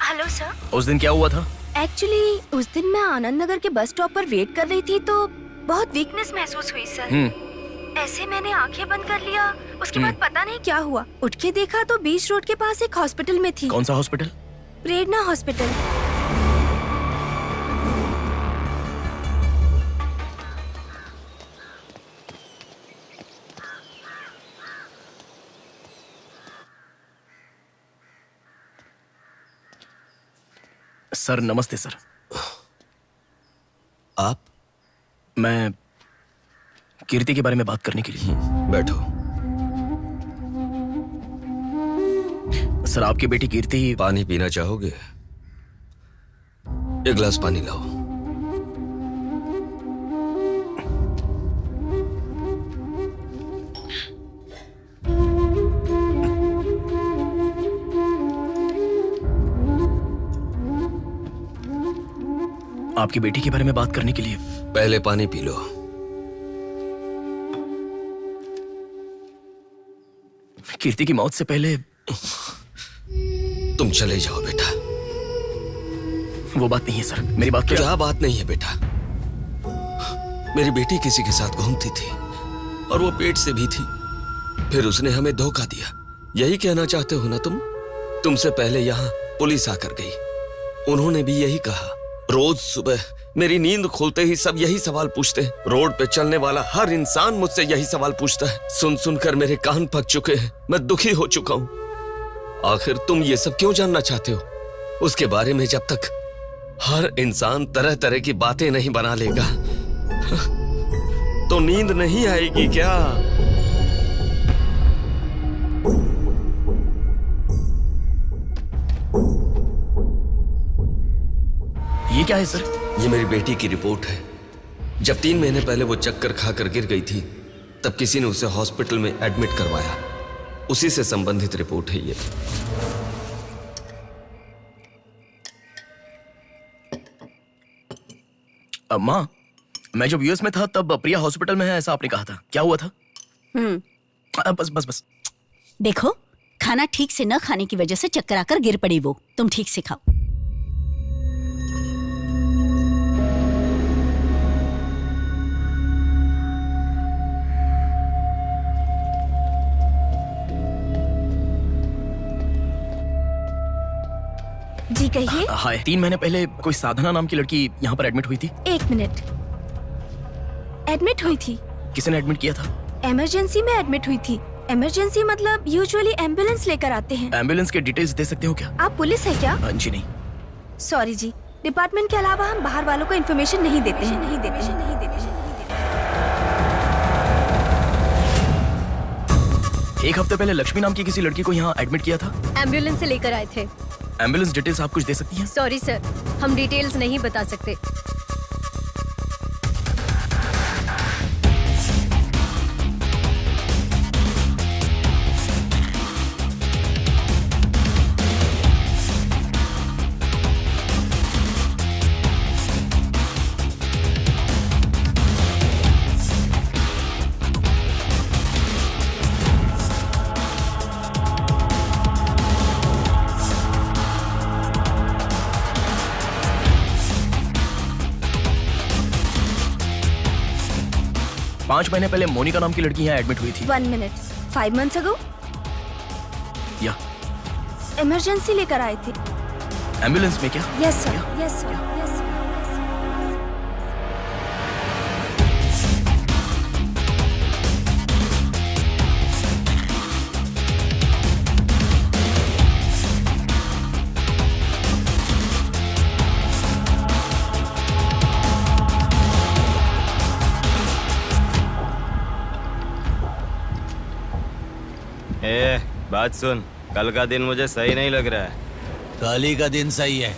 Hello sir. उस दिन क्या हुआ था? एक्चुअली उस दिन मैं आनंद नगर के बस स्टॉप पर वेट कर रही थी तो बहुत वीकनेस महसूस हुई सर। ऐसे मैंने आंखें बंद कर लिया। उसके बाद पता नहीं क्या हुआ, उठ के देखा तो बीच रोड के पास एक हॉस्पिटल में थी। कौन सा हॉस्पिटल? प्रेरणा हॉस्पिटल। सर नमस्ते सर। आप? मैं कीर्ति के बारे में बात करने के लिए। बैठो। सर आपकी बेटी कीर्ति। पानी पीना चाहोगे? एक गिलास पानी लाओ। आपकी बेटी के बारे में बात करने के लिए। पहले पानी पी लो। कीर्ति की मौत से पहले। तुम चले जाओ बेटा। वो बात नहीं है सर, मेरी बात क्या बात नहीं है बेटा? मेरी बेटी किसी के साथ घूमती थी और वो पेट से भी थी, फिर उसने हमें धोखा दिया। यही कहना चाहते हो ना तुम? तुमसे पहले यहाँ पुलिस आकर गई, उन्होंने भी यही कहा। रोज सुबह मेरी नींद खुलते ही सब यही सवाल पूछते हैं। रोड पे चलने वाला हर इंसान मुझसे यही सवाल पूछता है। सुन सुनकर मेरे कान पक चुके हैं, मैं दुखी हो चुका हूं। आखिर तुम ये सब क्यों जानना चाहते हो? उसके बारे में जब तक हर इंसान तरह तरह की बातें नहीं बना लेगा तो नींद नहीं आएगी क्या? क्या है सर? ये मेरी बेटी की रिपोर्ट है। जब 3 महीने पहले वो चक्कर खाकर गिर गई थी, तब किसी ने उसे हॉस्पिटल में एडमिट करवाया। उसी से संबंधित रिपोर्ट है ये। माँ, मैं जब यूएस में था तब प्रिया हॉस्पिटल में है ऐसा आपने कहा था, क्या हुआ था? बस बस बस। देखो, खाना ठीक से न खाने की वजह से चक्कर आकर गिर पड़ी वो। तुम ठीक से खाओ। जी कहिए। हाय, 3 महीने पहले कोई साधना नाम की लड़की यहाँ पर एडमिट हुई थी। 1 मिनट। एडमिट हुई थी? किसने एडमिट किया था? इमरजेंसी में एडमिट हुई थी। इमरजेंसी मतलब यूजुअली एम्बुलेंस लेकर आते हैं। एम्बुलेंस के डिटेल्स दे सकते हो क्या? आप पुलिस है क्या? जी नहीं। सॉरी जी, डिपार्टमेंट के अलावा हम बाहर वालों को इन्फॉर्मेशन नहीं देते हैं। नहीं देते हैं। नहीं देते हैं। 1 हफ्ते पहले लक्ष्मी नाम की किसी लड़की को यहाँ एडमिट किया था। एम्बुलेंस से लेकर आए थे। एम्बुलेंस डिटेल्स आप कुछ दे सकती हैं? सॉरी सर, हम डिटेल्स नहीं बता सकते। पांच महीने पहले मोनिका नाम की लड़की यहाँ एडमिट हुई थी। 1 मिनट। 5 months ago या इमरजेंसी लेकर आए थे। एम्बुलेंस में क्या? Yes sir, yes sir, yes sir. बात सुन, कल का दिन मुझे सही नहीं लग रहा है। कल ही का दिन सही है।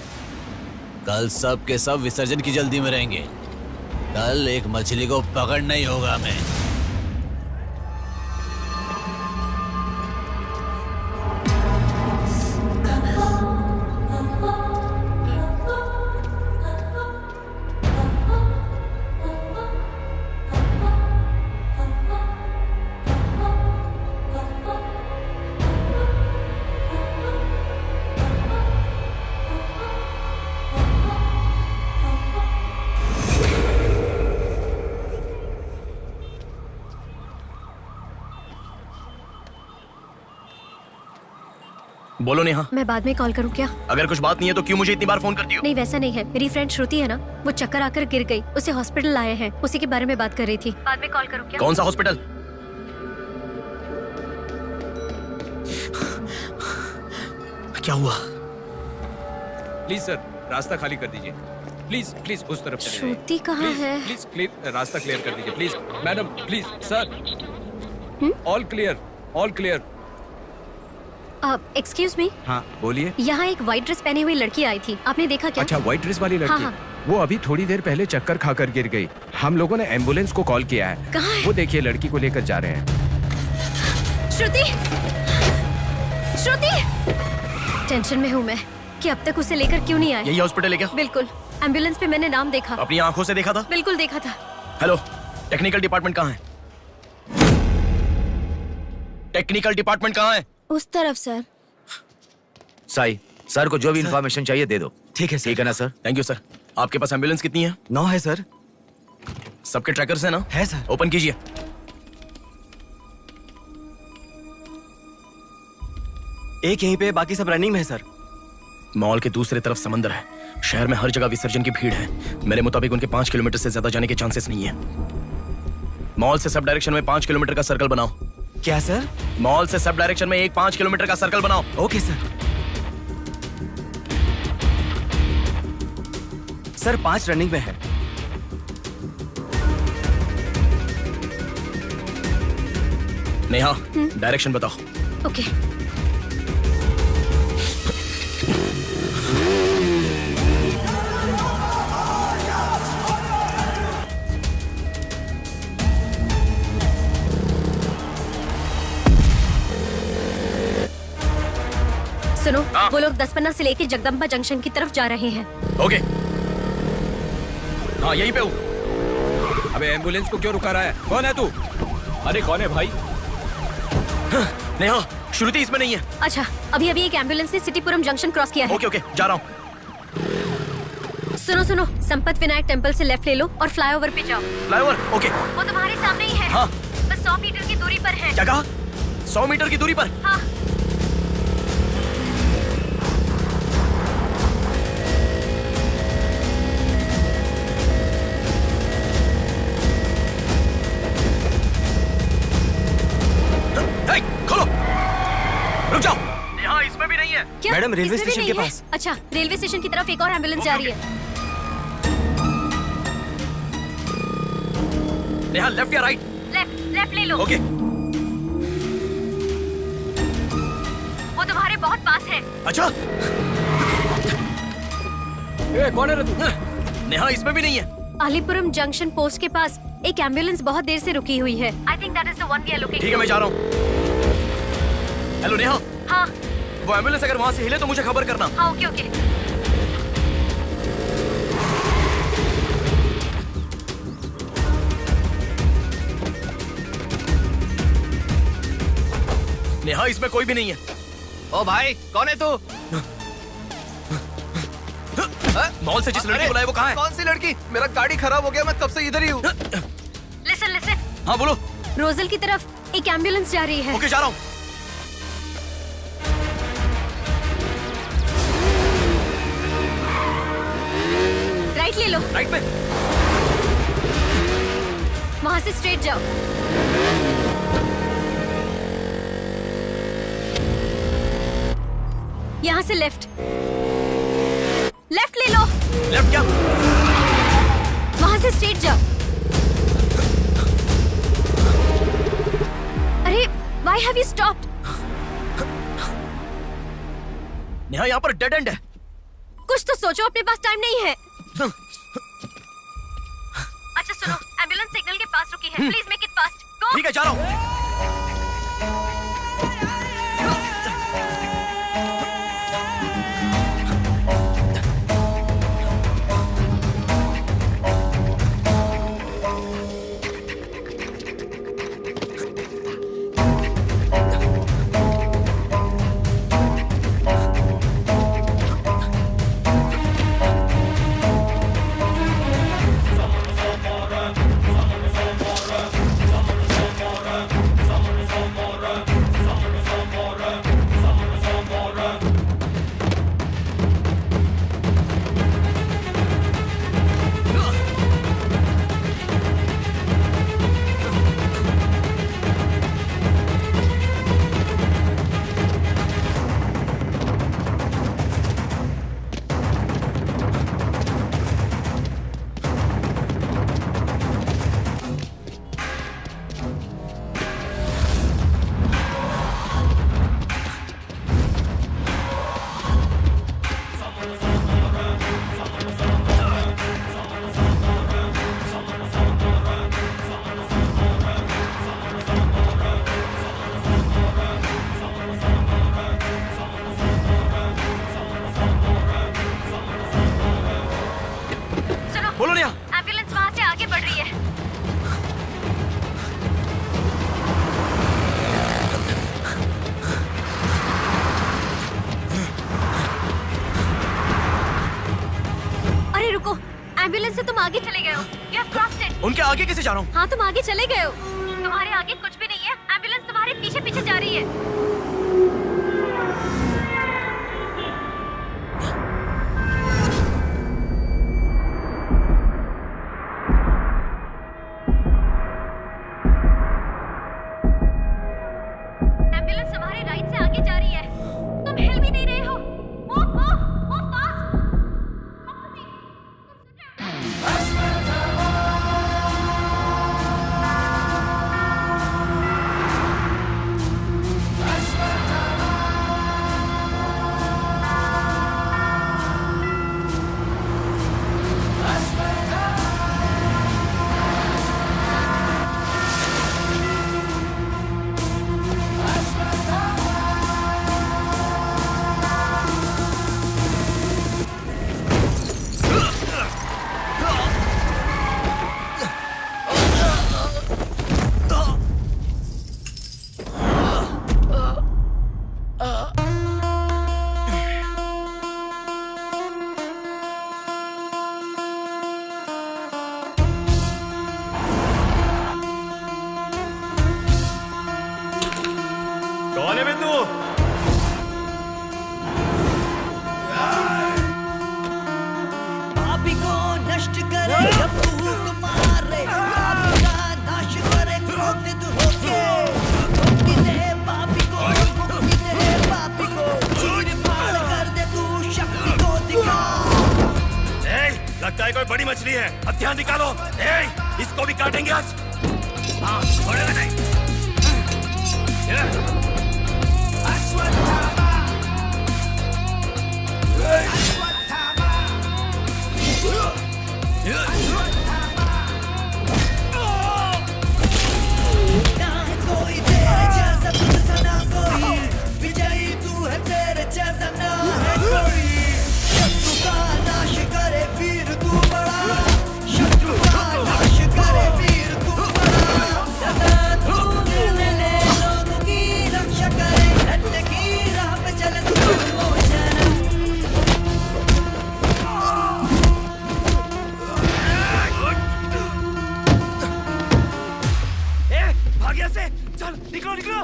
कल सब के सब विसर्जन की जल्दी में रहेंगे। कल एक मछली को पकड़ना ही होगा हमें। बोलो नेहा। मैं बाद में कॉल करूँ क्या? अगर कुछ बात नहीं है तो क्यों मुझे इतनी बार फोन करती हो? नहीं, वैसा नहीं है। मेरी फ्रेंड श्रुति है ना, वो चक्कर आकर गिर गई, उसे हॉस्पिटल लाए हैं, उसी के बारे में बात कर रही थी। बाद में कॉल करूँ क्या? कौन सा हॉस्पिटल? क्या हुआ? प्लीज सर, रास्ता खाली कर दीजिए। प्लीज प्लीज उस तरफ चले जाइए। श्रुति कहाँ है? प्लीज क्लियर, रास्ता क्लियर कर दीजिए please. Madam please sir, all clear, all clear. Excuse me. हाँ बोलिए। यहाँ एक व्हाइट ड्रेस पहनी हुई लड़की आई थी, आपने देखा क्या? अच्छा, व्हाइट ड्रेस वाली लड़की। हाँ, हाँ। वो अभी थोड़ी देर पहले चक्कर खाकर गिर गई। हम लोगों ने एम्बुलेंस को कॉल किया है। कहाँ है? वो देखिए, लड़की को लेकर जा रहे हैं। श्रुति, श्रुति! टेंशन में हूँ मैं कि अब तक उसे लेकर क्यों नहीं आए। यही हॉस्पिटल है क्या? बिल्कुल, एम्बुलेंस पे मैंने नाम देखा। अपनी आंखों से देखा था? बिल्कुल देखा था। हेलो, टेक्निकल डिपार्टमेंट कहाँ है? टेक्निकल डिपार्टमेंट कहाँ है? उस तरफ सर। साई, सर को जो भी इंफॉर्मेशन चाहिए दे दो। ठीक है सर। ठीक है ना सर? Thank you sir. आपके पास एम्बुलेंस कितनी है? 9 है सर। सबके ट्रैकर्स है ना? है सर। ओपन कीजिए। एक यहीं पे, बाकी सब रनिंग में है सर। मॉल के दूसरे तरफ समंदर है। शहर में हर जगह विसर्जन की भीड़ है। मेरे मुताबिक उनके 5 किलोमीटर से ज्यादा जाने के चांसेस नहीं है। मॉल से सब डायरेक्शन में 5 किलोमीटर का सर्कल बनाओ। क्या सर? मॉल से सब डायरेक्शन में एक 5 किलोमीटर का सर्कल बनाओ। Okay sir. सर 5 रनिंग में है। नेहा, डायरेक्शन बताओ। ओके। सुनो, हाँ। वो लोग 10 से लेके जगदम्बा जंक्शन की तरफ जा रहे हैं। ओके, हाँ यहीं पे हूँ। अबे एम्बुलेंस को क्यों रुका रहा है? कौन है तू? अरे कौन है भाई? नेहा, श्रुति इसमें नहीं है। अच्छा, अभी अभी एक एम्बुलेंस ने सिटीपुरम जंक्शन क्रॉस किया है। ओके ओके, जा रहा हूँ। सुनो सुनो, संपत विनायक टेम्पल से लेफ्ट ले लो और फ्लाईओवर पे जाओ। Flyover, okay. वो तुम्हारे सामने ही है। हाँ। बस 100 मीटर की दूरी पर है। क्या कहा? 100 मीटर की दूरी पर? हाँ। हे, खोलो, रुक जाओ। यहाँ इसमें भी नहीं है। क्या? मैडम, रेलवे इसमें भी स्टेशन नहीं के है? पास। अच्छा, रेलवे स्टेशन की तरफ एक और एम्बुलेंस जा रही है। नेहा, लेफ्ट या राइट? लेफ्ट ले लो। ओके। वो तुम्हारे बहुत पास है। अच्छा, ए, कौन है रे तू? नेहा इसमें भी नहीं है। अलीपुरम जंक्शन पोस्ट के पास एक एम्बुलेंस बहुत देर से रुकी हुई है। I think that is the one we are looking. ठीक है, मैं जा रहा हूँ। हेलो नेहा, हाँ वो एम्बुलेंस अगर वहाँ से हिले तो मुझे खबर करना। हाँ, ओके ओके। नेहा इसमें कोई भी नहीं है। ओ भाई, कौन है तू? मॉल से जिस लड़की अरे, बुलाए वो कहाँ है? कौन सी लड़की? मेरा गाड़ी खराब हो गया, मैं तब से इधर ही हूँ। लिसन लिसन, हाँ बोलो। रोजल की तरफ एक एम्बुलेंस जा रही है। ओके, जा रहा हूँ। राइट ले लो, राइट पे। वहाँ से स्ट्रेट जाओ। यहाँ से लेफ्ट ले लो। लेफ्ट क्या? वहाँ से स्ट्रेट जाओ। अरे, why have you stopped? Neha यहाँ पर डेड एंड है। कुछ तो सोचो, अपने पास टाइम नहीं है। अच्छा सुनो, एम्बुलेंस सिग्नल के पास रुकी है। Please make it fast. Go. ठीक है, जा रहा हूँ। बोलो नेहा। एम्बुलेंस वहाँ से आगे बढ़ रही है। अरे रुको, एम्बुलेंस से तुम आगे चले गए हो। You have crossed it. उनके आगे कैसे जा रहा हूँ? हाँ, तुम आगे चले गए हो। तुम्हारे आगे कुछ भी नहीं है। एम्बुलेंस तुम्हारे पीछे पीछे जा रही है। एम्बुलेंस तुम्हारे राइट से आगे जा रही है। तुम हिल भी नहीं रहे हो। Move fast. Come to me. कौन है बे तू? पापी को नष्ट करे भूत मारे, पाप का नाश करे क्रोधित होके। मुक्ति दे पापी को, मुक्ति दे पापी को, चीर फाड़ कर दे तू शक्ति को दिखा। लगता है कोई बड़ी मछली है, हथियार निकालो। इसको भी काटेंगे आज। हाँ, छोड़ेगा नहीं। ना है कोई तेरे जैसा, तुझसा ना कोई, विजयी तू है तेरे जैसा ना है कोई। शत्रु का नाश करे वीर तू बड़ा, शत्रु का नाश करे वीर तू बड़ा। सदा तू निर्णय ले, लोगों की रक्षा करे, सत्य की राह पे चले तू निर्मोचन। भाग यहाँ से, चल निकलो निकलो।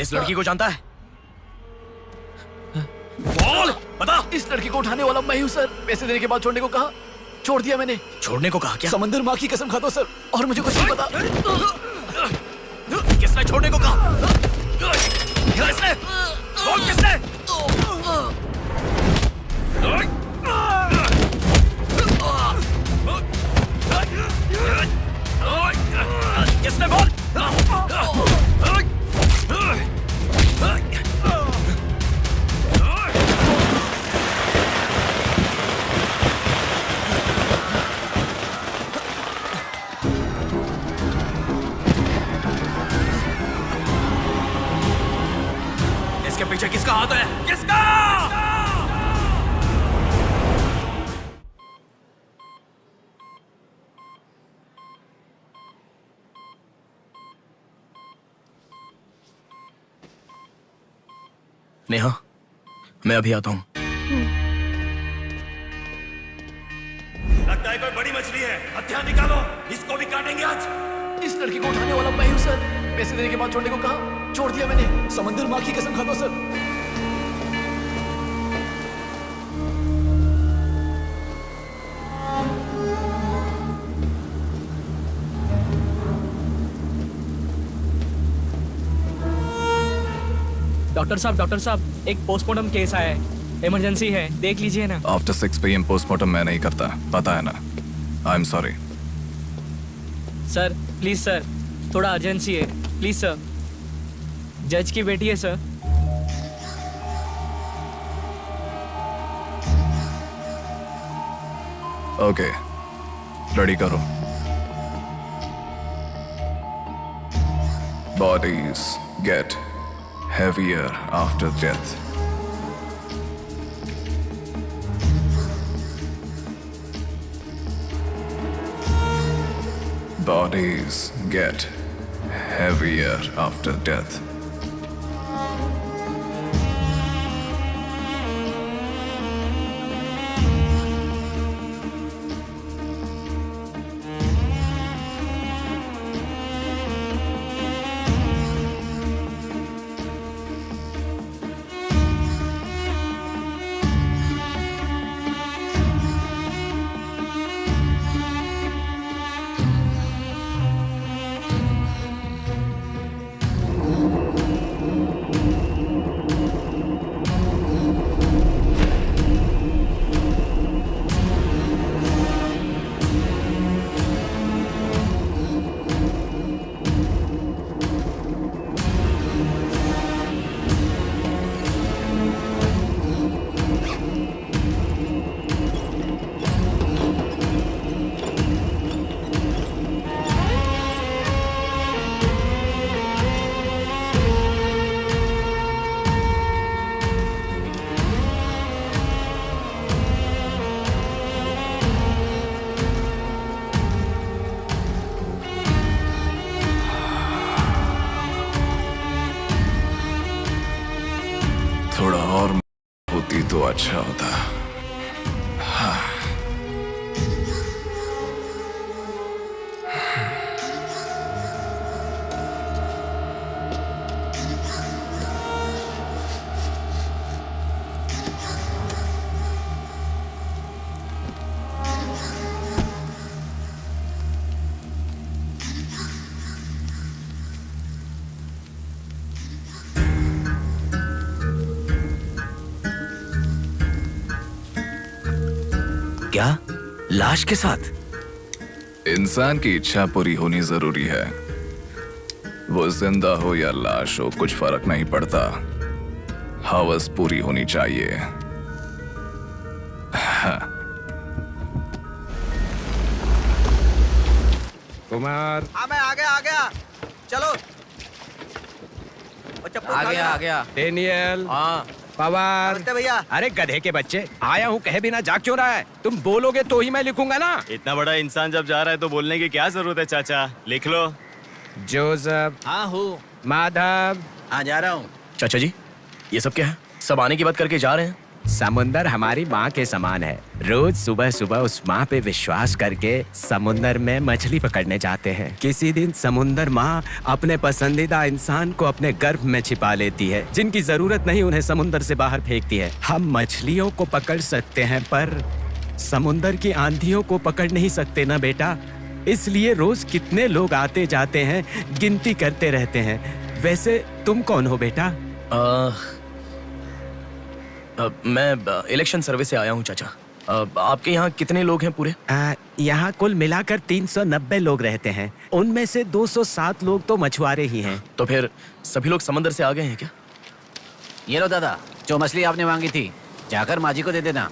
इस लड़की को जानता है? बोल, बता। इस लड़की को उठाने वाला मैं हूँ सर। पैसे देने के बाद छोड़ने को कहा, छोड़ दिया मैंने। छोड़ने को कहा क्या? समंदर माँ की कसम खाता हूँ सर, और मुझे कुछ नहीं पता। किसने छोड़ने को कहा? किसने? बोल किसने? किसने? बोल। इसके पीछे किसका हाथ है? किसका? नेहा, मैं अभी आता हूं। लगता है कोई बड़ी मछली है, हथियार निकालो। इसको भी काटेंगे आज। इस लड़की को उठाने वाला मैं हूँ सर। पैसे देने के बाद छोड़ने को कहा, छोड़ दिया मैंने। समंदर माँ की कसम खाता हूँ सर। डॉक्टर साहब, एक पोस्टमार्टम केस आया है, इमरजेंसी है, देख लीजिए ना। आफ्टर 6 PM पोस्टमार्टम मैं नहीं करता, पता है ना। I am sorry. Sir please sir, थोड़ा अर्जेंसी है, प्लीज सर। जज की बेटी है सर। ओके, रेडी करो। Bodies get heavier after death. Bodies get heavier after death. तो अच्छा होता। हाँ। क्या? लाश के साथ? इंसान की इच्छा पूरी होनी जरूरी है। वो जिंदा हो या लाश हो, कुछ फर्क नहीं पड़ता। हवस पूरी होनी चाहिए। हाँ। कुमार, हाँ मैं आ गया। चलो। आ गया। डेनियल। हाँ पवार। नमस्ते भैया। अरे गधे के बच्चे, आया हूँ कहे बिना जाग क्यों रहा है? तुम बोलोगे तो ही मैं लिखूंगा ना। इतना बड़ा इंसान जब जा रहा है तो बोलने की क्या जरूरत है चाचा, लिख लो। जोसेफ। हाँ हूँ। माधव। हाँ जा रहा हूँ। चाचा जी ये सब क्या है? सब आने की बात करके जा रहे हैं। समुंदर हमारी माँ के समान है। रोज सुबह सुबह उस माँ पे विश्वास करके समुंदर में मछली पकड़ने जाते हैं। किसी दिन समुंदर माँ अपने पसंदीदा इंसान को अपने गर्भ में छिपा लेती है। जिनकी जरूरत नहीं उन्हें समुंदर से बाहर फेंकती है। हम मछलियों को पकड़ सकते हैं पर समुंदर की आंधियों को पकड़ नहीं सकते ना बेटा। इसलिए रोज कितने लोग आते जाते हैं, गिनती करते रहते हैं। वैसे तुम कौन हो बेटा? मैं इलेक्शन सर्वे से आया हूँ चाचा। आपके यहाँ कितने लोग हैं पूरे? यहाँ कुल मिलाकर 390 लोग रहते हैं। उनमें से 207 लोग तो मछुआरे ही हैं। तो फिर सभी लोग समंदर से आ गए हैं क्या? ये लो दादा, जो मछली आपने मांगी थी, जाकर माजी को दे देना।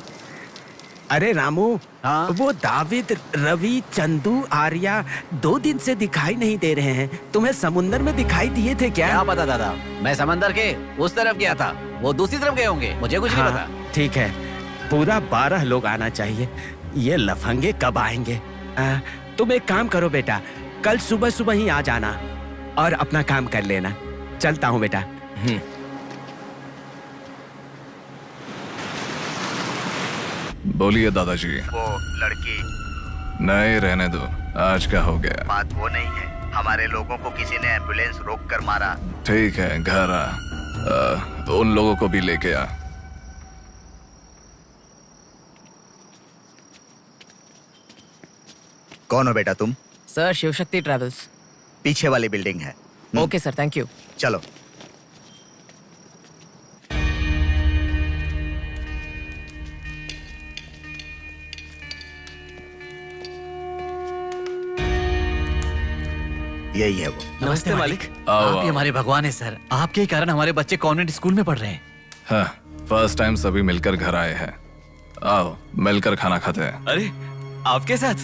अरे रामू, हाँ? वो दाविद, रवि, चंदू, आर्या 2 दिन से दिखाई नहीं दे रहे हैं। तुम्हें समुंदर में दिखाई दिए थे क्या? क्या पता दादा, मैं समंदर के उस तरफ गया था, वो दूसरी तरफ गए होंगे, मुझे कुछ नहीं हाँ, पता। ठीक है, पूरा 12 लोग आना चाहिए। ये लफंगे कब आएंगे? तुम एक काम करो बेटा, कल सुबह सुबह ही आ जाना और अपना काम कर लेना। चलता हूँ बेटा। बोलिए दादाजी। वो लड़की नहीं, रहने दो। आज क्या हो गया? बात वो नहीं है, हमारे लोगों को किसी ने एम्बुलेंस रोक कर मारा। ठीक है, घर आ। उन लोगों को भी लेके आ। कौन हो बेटा तुम? Sir Shivshakti travels. पीछे वाली बिल्डिंग है। Okay sir, thank you. चलो। यही है वो। नमस्ते मालिक। आओ, आप ही आओ। हमारे भगवान है सर। आपके ही कारण हमारे बच्चे कॉन्वेंट स्कूल में पढ़ रहे हैं। हाँ, फर्स्ट टाइम सभी मिलकर घर आए हैं। आओ मिलकर खाना खाते हैं। अरे आपके साथ?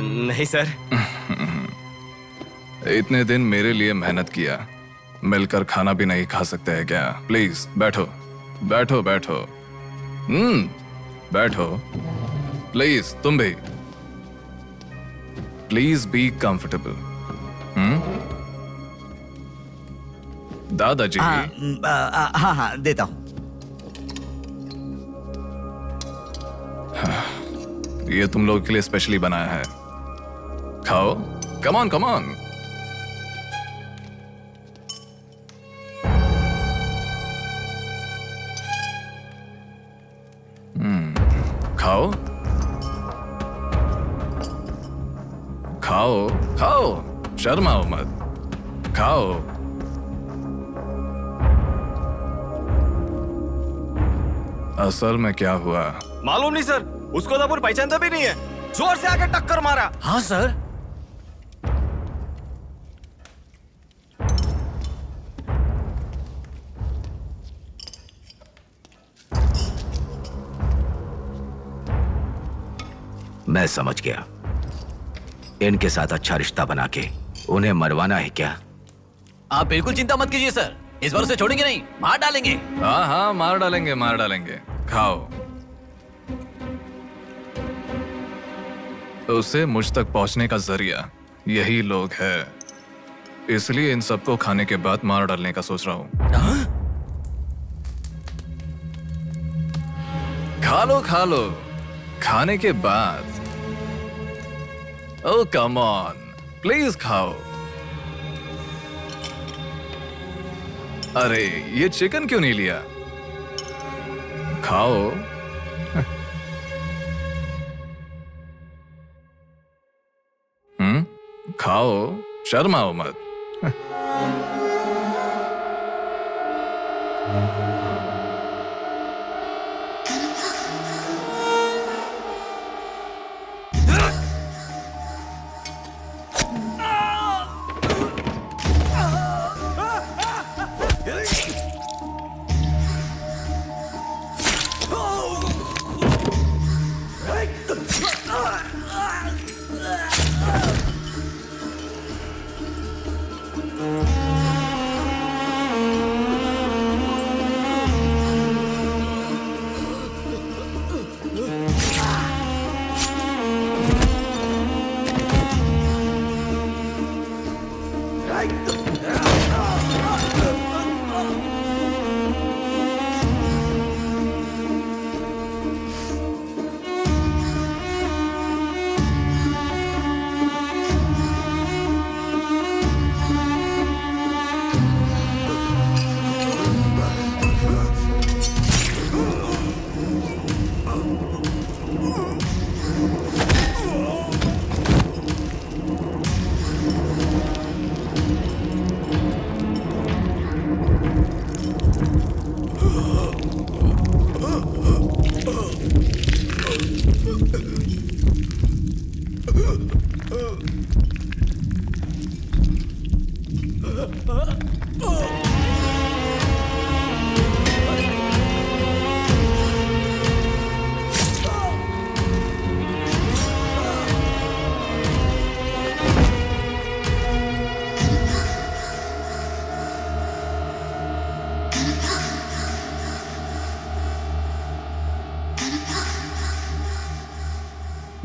नहीं सर। इतने दिन मेरे लिए मेहनत किया, मिलकर खाना भी नहीं खा सकते हैं क्या? प्लीज बैठो बैठो बैठो। बैठो प्लीज। तुम भी प्लीज बी कंफर्टेबल। दादाजी। हाँ देता हूँ। ये तुम लोग के लिए स्पेशली बनाया है, खाओ। Come on come on. खाओ खाओ खाओ, शर्माओ मत, खाओ। असल में क्या हुआ मालूम नहीं सर, उसको तो अपन पहचानता भी नहीं है। जोर से आके टक्कर मारा। हाँ सर। मैं समझ गया। इनके साथ अच्छा रिश्ता बना के उन्हें मरवाना है क्या? आप बिल्कुल चिंता मत कीजिए सर, इस बार उसे छोड़ेंगे नहीं, मार डालेंगे। हाँ हाँ, मार डालेंगे मार डालेंगे। खाओ। उसे मुझ तक पहुंचने का जरिया यही लोग है, इसलिए इन सबको खाने के बाद मार डालने का सोच रहा हूं। खा लो खाने के बाद। ओ कम ऑन, प्लीज खाओ। अरे ये चिकन क्यों नहीं लिया? खाओ। खाओ, शर्माओ मत।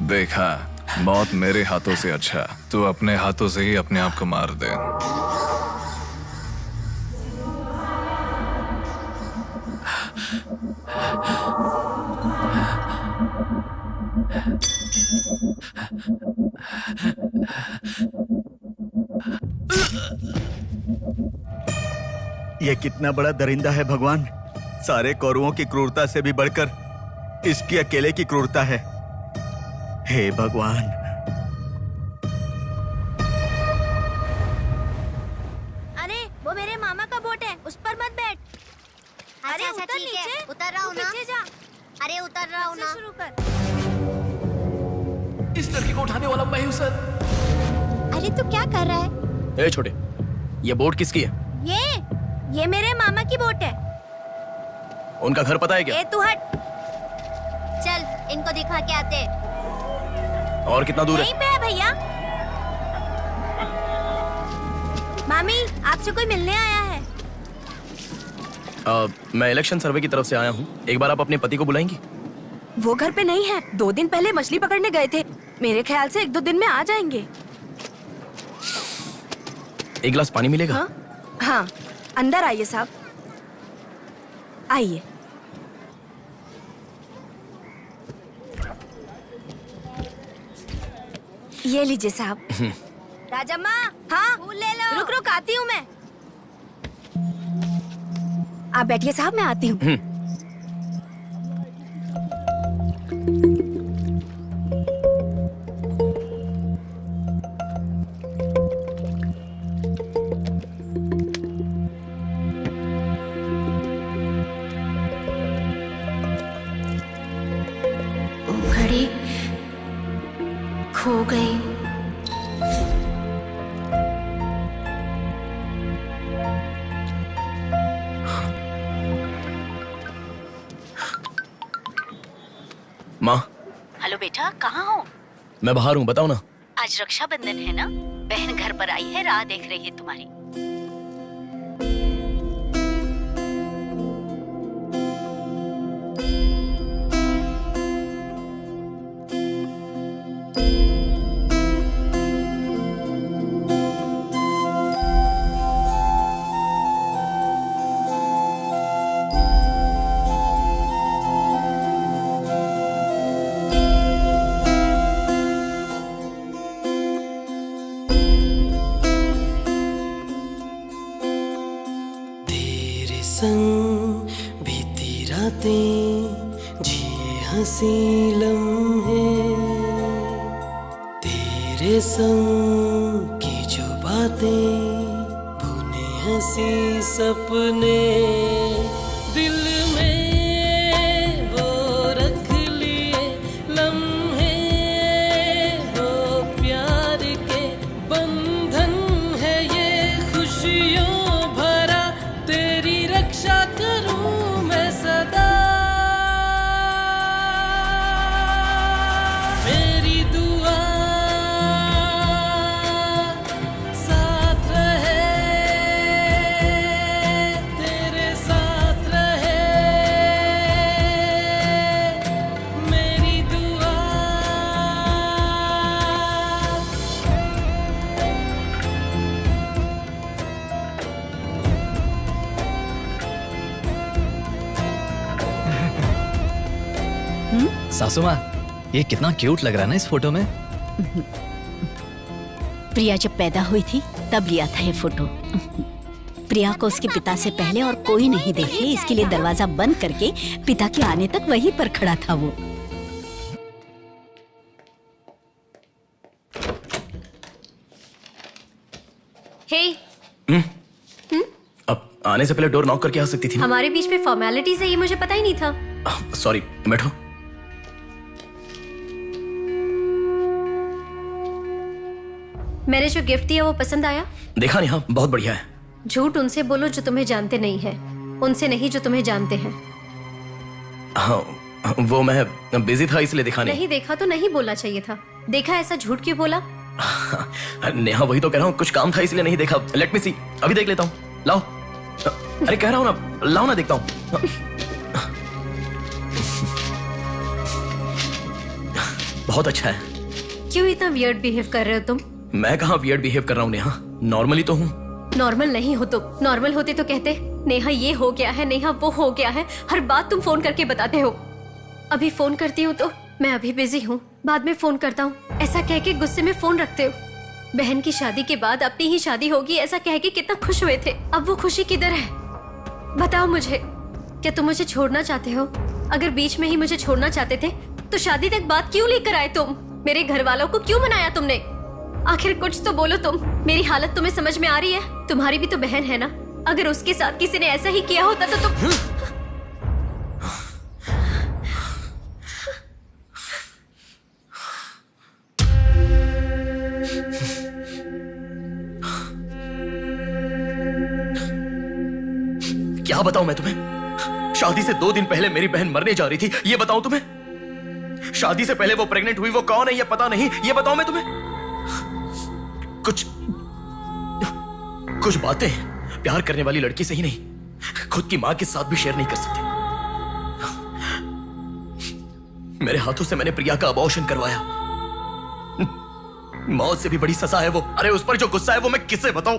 देखा, मौत मेरे हाथों से अच्छा तू अपने हाथों से ही अपने आप को मार दे। ये कितना बड़ा दरिंदा है भगवान। सारे कौरवों की क्रूरता से भी बढ़कर इसकी अकेले की क्रूरता है। हे भगवान। अरे वो मेरे मामा का बोट है, उस पर मत बैठ। अरे अच्छा, उतर ठीक नीचे, है, उतर रहा हूँ ना। पीछे जा। अरे उतर रहा हूँ ना। शुरू कर। इस लड़की को उठाने वाला मैं हूँ सर। अरे तू क्या कर रहा है? ए छोटे, ये बोट किसकी है? ये मेरे मामा की बोट है। उनका घर पता है क्या? ए तू हट। चल इनको दिखा के आते। और कितना दूर यहीं पे है भैया। मामी आपसे कोई मिलने आया है। मैं इलेक्शन सर्वे की तरफ से आया हूँ। एक बार आप अपने पति को बुलाएंगी? वो घर पे नहीं है, 2 दिन पहले मछली पकड़ने गए थे। मेरे ख्याल से 1-2 दिन में आ जाएंगे। एक गिलास पानी मिलेगा? हाँ, अंदर आइए साहब, आइए। ये लीजिए साहब। राजम्मा, हाँ फूल ले लो। रुक रुक आती हूँ मैं। आप बैठिए साहब, मैं आती हूँ। घड़ी खो गई। माँ। हेलो बेटा, कहाँ हो? मैं बाहर हूँ, बताओ ना। आज रक्षाबंधन है ना, बहन घर पर आई है, राह देख रही है तुम्हारी। हंसी लम्हे तेरे संग की जो बातें बुने हंसी सपने दिल में वो रख लिए लम्हे वो प्यार के बंधन है ये खुशियों भरा तेरी रक्षा करूं मैं सदा मेरी दुआ साथ रहे तेरे साथ रहे मेरी दुआ सासू माँ, ये कितना क्यूट लग रहा है ना इस फोटो में। प्रिया जब पैदा हुई थी तब लिया था ये फोटो। प्रिया को उसके पिता से पहले और कोई नहीं देखे, इसके लिए दरवाजा बंद करके पिता के आने तक वहीं पर खड़ा था वो। हे, अब आने से पहले डोर नॉक करके आ सकती थी ना। हमारे बीच में फॉर्मेलिटीज है, ये मुझे पता ही नहीं था। सॉरी, बैठो। मैंने जो गिफ्ट दिया वो पसंद आया? देखा नहीं, हाँ बहुत बढ़िया है। झूठ उनसे बोलो जो तुम्हें जानते नहीं है, उनसे नहीं जो तुम्हें जानते हैं। हाँ, वो मैं बिजी था इसलिए देखा नहीं। नहीं देखा तो नहीं बोलना चाहिए था। देखा, ऐसा झूठ क्यों बोला? नेहा, वही तो कह रहा हूँ, कुछ काम था इसलिए नहीं देखा। लेट मी सी, अभी देख लेता हूँ। लाओ। अरे कह रहा हूँ ना, लाओ ना, देखता हूँ। बहुत अच्छा है। क्यों इतना वियर्ड बिहेव कर रहे हो तुम? मैं कहाँ वियर्ड बिहेव कर रहा हूँ नेहा, नॉर्मली तो हूँ। नॉर्मल नहीं हो तुम। नॉर्मल होते तो कहते नेहा ये हो गया है, नेहा वो हो गया है। हर बात तुम फोन करके बताते हो। अभी फोन करती हूँ तो मैं अभी बिजी हूँ, बाद में फोन करता हूँ, ऐसा कह के गुस्से में फोन रखते हो। बहन की शादी के बाद अपनी ही शादी होगी ऐसा कह के कितना खुश हुए थे, अब वो खुशी किधर है? बताओ मुझे, क्या तुम मुझे छोड़ना चाहते हो? अगर बीच में ही मुझे छोड़ना चाहते थे तो शादी तक बात क्यों लेकर आए तुम? मेरे घर वालों को क्यों मनाया तुमने? आखिर कुछ तो बोलो तुम। मेरी हालत तुम्हें समझ में आ रही है? तुम्हारी भी तो बहन है ना, अगर उसके साथ किसी ने ऐसा ही किया होता तो तुम क्या बताऊं मैं तुम्हें? शादी से 2 दिन पहले मेरी बहन मरने जा रही थी, ये बताऊं तुम्हें? शादी से पहले वो प्रेग्नेंट हुई, वो कौन है ये पता नहीं, ये बताऊं मैं तुम्हें? कुछ बातें प्यार करने वाली लड़की से ही नहीं, खुद की मां के साथ भी शेयर नहीं कर सकते। मेरे हाथों से मैंने प्रिया का अबॉर्शन करवाया। मौत से भी बड़ी सजा है वो। अरे उस पर जो गुस्सा है वो मैं किसे बताऊं?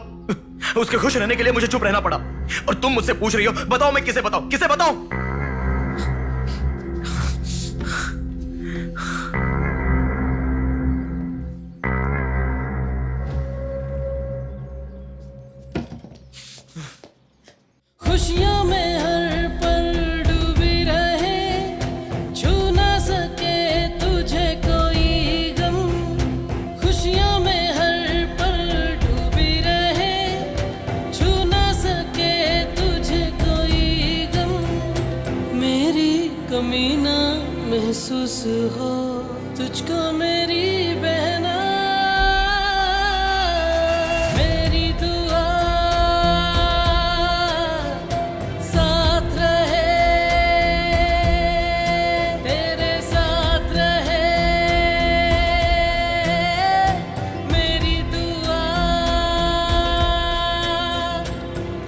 उसके खुश रहने के लिए मुझे चुप रहना पड़ा, और तुम मुझसे पूछ रही हो बताओ मैं किसे बताऊं, किसे बताऊं? खुशियों में हर पल डूबी रहे, छू ना सके तुझे कोई गम। खुशियों में हर पल डूबी रहे, छू ना सके तुझे कोई गम। मेरी कमी ना महसूस हो तुझको मेरी बहना। मेरी दुआ साथ रहे, तेरे साथ रहे। मेरी दुआ,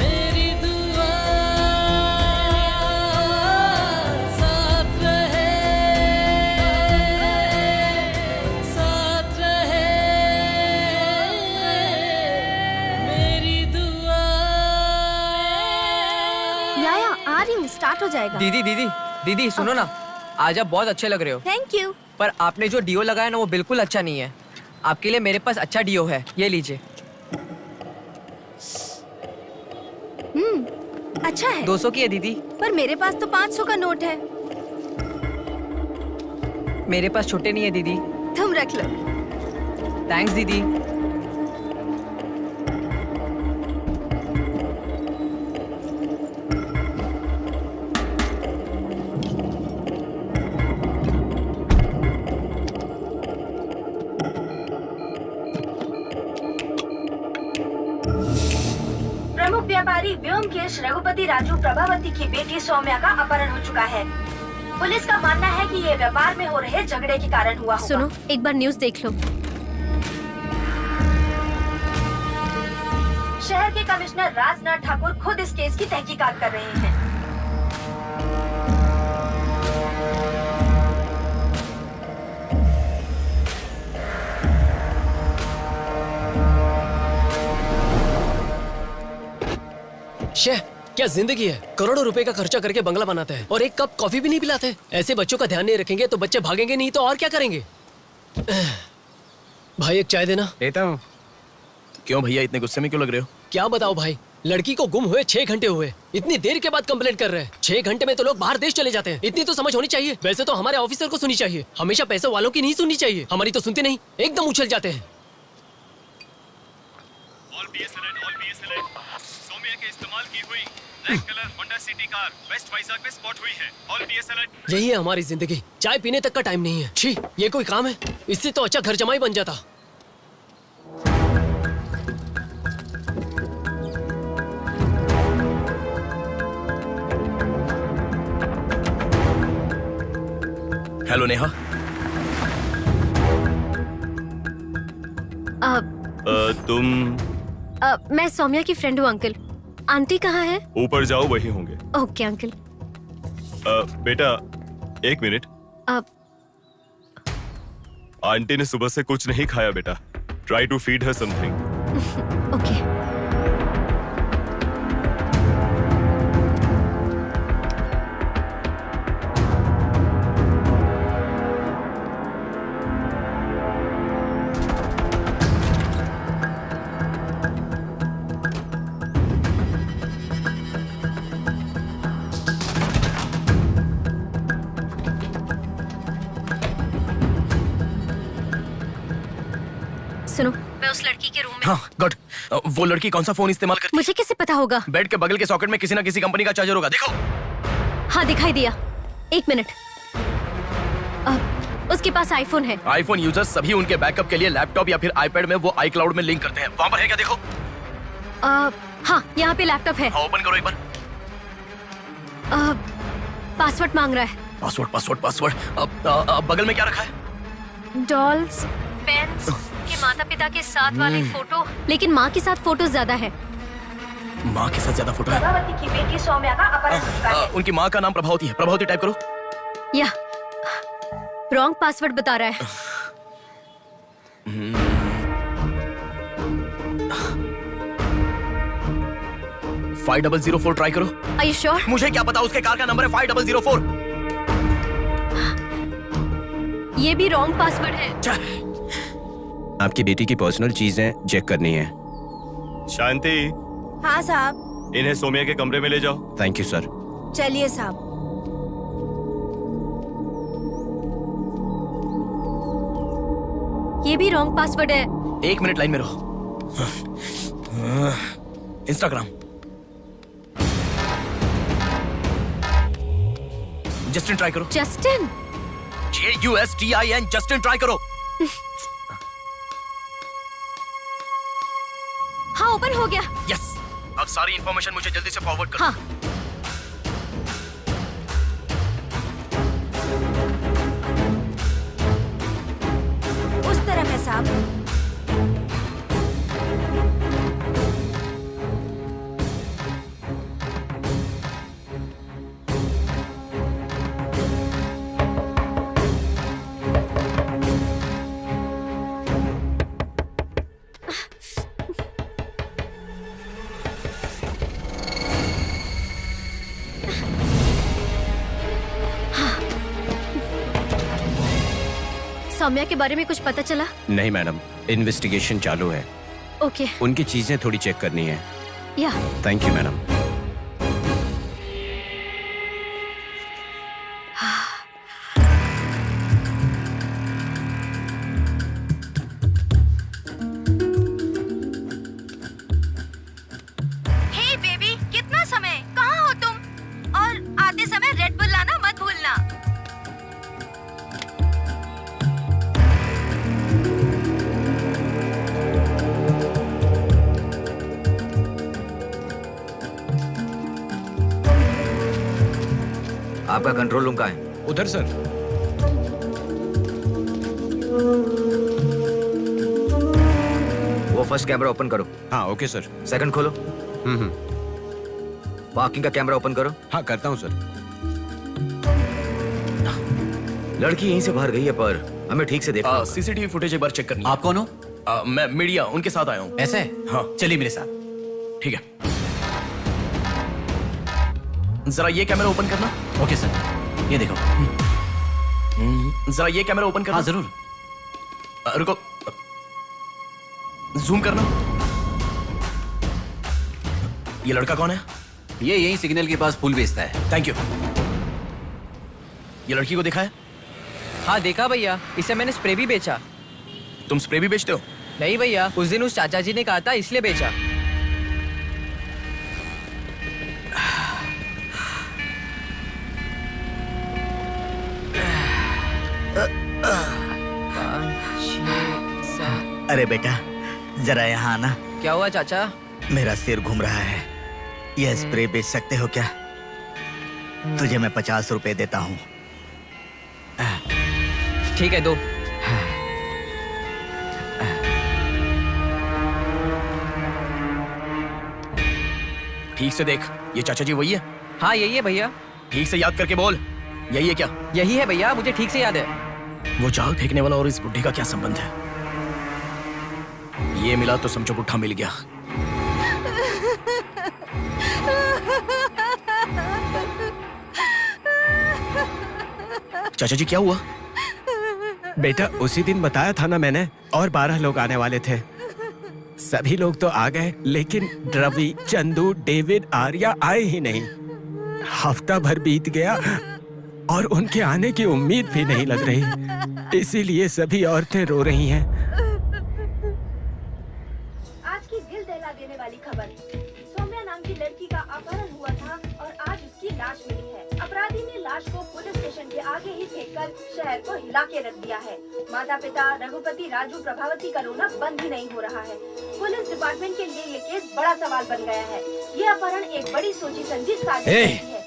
मेरी दुआ साथ रहे, साथ रहे। मेरी दुआ। याया आ रही हूँ, स्टार्ट हो जाएगा। दीदी दीदी दीदी सुनो ना, आज आप बहुत अच्छे लग रहे हो। Thank you. पर आपने जो डियो लगाया ना वो बिल्कुल अच्छा नहीं है। आपके लिए मेरे पास अच्छा डियो है, ये लीजिए। अच्छा है। 200 की है दीदी। पर मेरे पास तो 500 का नोट है। मेरे पास छोटे नहीं है दीदी। तुम रख लो। थैंक्स दीदी। प्रमुख व्यापारी व्योमकेश रघुपति राजू प्रभावती की बेटी सौम्या का अपहरण हो चुका है। पुलिस का मानना है कि ये व्यापार में हो रहे झगड़े के कारण हुआ होगा। सुनो, एक बार न्यूज़ देख लो। शहर के कमिश्नर राजनाथ ठाकुर खुद इस केस की तहकीकात कर रहे हैं। शेह, क्या जिंदगी है। करोड़ों रुपए का खर्चा करके बंगला बनाते हैं और एक कप कॉफी भी नहीं पिलाते। ऐसे बच्चों का ध्यान नहीं रखेंगे तो बच्चे भागेंगे नहीं तो और क्या करेंगे। भाई एक चाय देना। देता हूँ। क्यों भैया इतने गुस्से में क्यों लग रहे हो? क्या बताओ भाई, लड़की को गुम हुए 6 घंटे हुए, इतनी देर के बाद कंप्लेंट कर रहे हैं। 6 घंटे में तो लोग बाहर देश चले जाते हैं। इतनी तो समझ होनी चाहिए। वैसे तो हमारे ऑफिसर को सुनी चाहिए, हमेशा पैसे वालों की नहीं सुननी चाहिए। हमारी तो सुनते नहीं, एकदम उछल जाते हैं। सोम्या के इस्तेमाल की हुई black colour Honda City car west Vizag में स्पॉट हुई है। All PS alert. यही है हमारी जिंदगी, चाय पीने तक का टाइम नहीं है। छी, ये कोई काम है? इससे तो अच्छा घर जमाई बन जाता। हेलो नेहा। तुम? मैं सौम्या की फ्रेंड हूँ अंकल। आंटी कहाँ है? ऊपर जाओ, वही होंगे। Okay uncle. बेटा एक मिनट। आंटी ने सुबह से कुछ नहीं खाया बेटा। Try to feed her something. Okay. सुनो, मैं उस लड़की के रूम में। हाँ गुड। वो लड़की कौन सा फोन इस्तेमाल करती है? मुझे कैसे पता होगा? बेड के बगल के सॉकेट में किसी ना किसी कंपनी का चार्जर होगा, देखो। हाँ दिखाई दिया। 1 मिनट। उसके पास आईफोन है। आईफोन यूजर्स सभी उनके बैकअप के लिए लैपटॉप या फिर आईपैड में वो iCloud में लिंक करते हैं। वहाँ पर है क्या, देखो। हाँ, यहाँ पे लैपटॉप है। हाँ, ओपन करो एक बार। पासवर्ड मांग रहा है। पासवर्ड। बगल में क्या रखा है? डॉल्स, पेन्स, के माता पिता के साथ वाले फोटो, लेकिन माँ के साथ फोटो ज्यादा है। माँ के साथ ज्यादा फोटो है? प्रभावती की बेटी सौम्या का अपहरण हो चुका है। उनकी माँ का नाम प्रभावती है। प्रभावती टाइप करो। या रॉन्ग पासवर्ड बता रहा है। 5004 ट्राई करो। Are you sure? मुझे क्या पता, उसके कार का नंबर है 5004। ये भी रॉन्ग पासवर्ड है। आपकी बेटी की पर्सनल चीजें चेक करनी है। शांति, हाँ साहब। इन्हें सोम्या के कमरे में ले जाओ। Thank you sir. चलिए साहब। ये भी रॉन्ग पासवर्ड है। 1 मिनट लाइन में रहो। इंस्टाग्राम। जस्टिन ट्राई करो। जस्टिन? JUSTIN, जस्टिन ट्राई करो। हाँ, ओपन हो गया। यस। अब सारी इंफॉर्मेशन मुझे जल्दी से फॉरवर्ड करो। हाँ। उस तरफ है साहब। सौम्या के बारे में कुछ पता चला? नहीं मैडम, इन्वेस्टिगेशन चालू है। ओके। उनकी चीजें थोड़ी चेक करनी है। या। Thank you madam. आपका कंट्रोल रूम कहाँ है? उधर सर। वो फर्स्ट कैमरा ओपन करो। हाँ ओके सर। सेकंड खोलो। पार्किंग का कैमरा ओपन करो। हाँ करता हूँ सर। लड़की यहीं से बाहर गई है पर हमें ठीक से देखना होगा। सीसीटीवी फुटेज एक बार चेक करनी है। आप कौन हो? मैं मीडिया उनके साथ आया हूँ। ऐसे? हाँ चलिए मेरे साथ। ठीक है, जरा ये कैमरा ओपन करना। ओके सर, ये देखो। जरा ये कैमरा ओपन करना। हाँ जरूर। रुको, जूम करना। ये लड़का कौन है? ये यही सिग्नल के पास फूल बेचता है। Thank you. ये लड़की को देखा है? हाँ देखा भैया, इसे मैंने स्प्रे भी बेचा। तुम स्प्रे भी बेचते हो? नहीं भैया, उस दिन उस चाचा जी ने कहा था इसलिए बेचा। अरे बेटा जरा यहाँ आना। क्या हुआ चाचा? मेरा सिर घूम रहा है। यह स्प्रे बेच सकते हो क्या? तुझे मैं 50 रुपए देता हूँ। ठीक है, दो। ठीक से देख, ये चाचा जी वही है? हाँ यही है भैया। ठीक से याद करके बोल, यही है क्या? यही है भैया, मुझे ठीक से याद है। वो जाल फेंकने वाला और इस बुढ़ी का क्या संबंध है? ये मिला तो समझो पुट्ठा मिल गया। चाचा जी क्या हुआ? बेटा उसी दिन बताया था ना मैंने, और 12 लोग आने वाले थे। सभी लोग तो आ गए, लेकिन रवि, चंदू, डेविड, आर्या आए ही नहीं। हफ्ता भर बीत गया और उनके आने की उम्मीद भी नहीं लग रही। इसीलिए सभी औरतें रो रही हैं। आज की दिल दहला देने वाली खबर। सौम्या नाम की लड़की का अपहरण हुआ था और आज उसकी लाश मिली है। अपराधी ने लाश को पुलिस स्टेशन के आगे ही फेंककर शहर को हिला के रख दिया है। माता पिता रघुपति, राजू, प्रभावती का रोना बंद ही नहीं हो रहा है। पुलिस डिपार्टमेंट के लिए ये केस बड़ा सवाल बन गया है। ये अपहरण एक बड़ी सोची समझी साजिश है।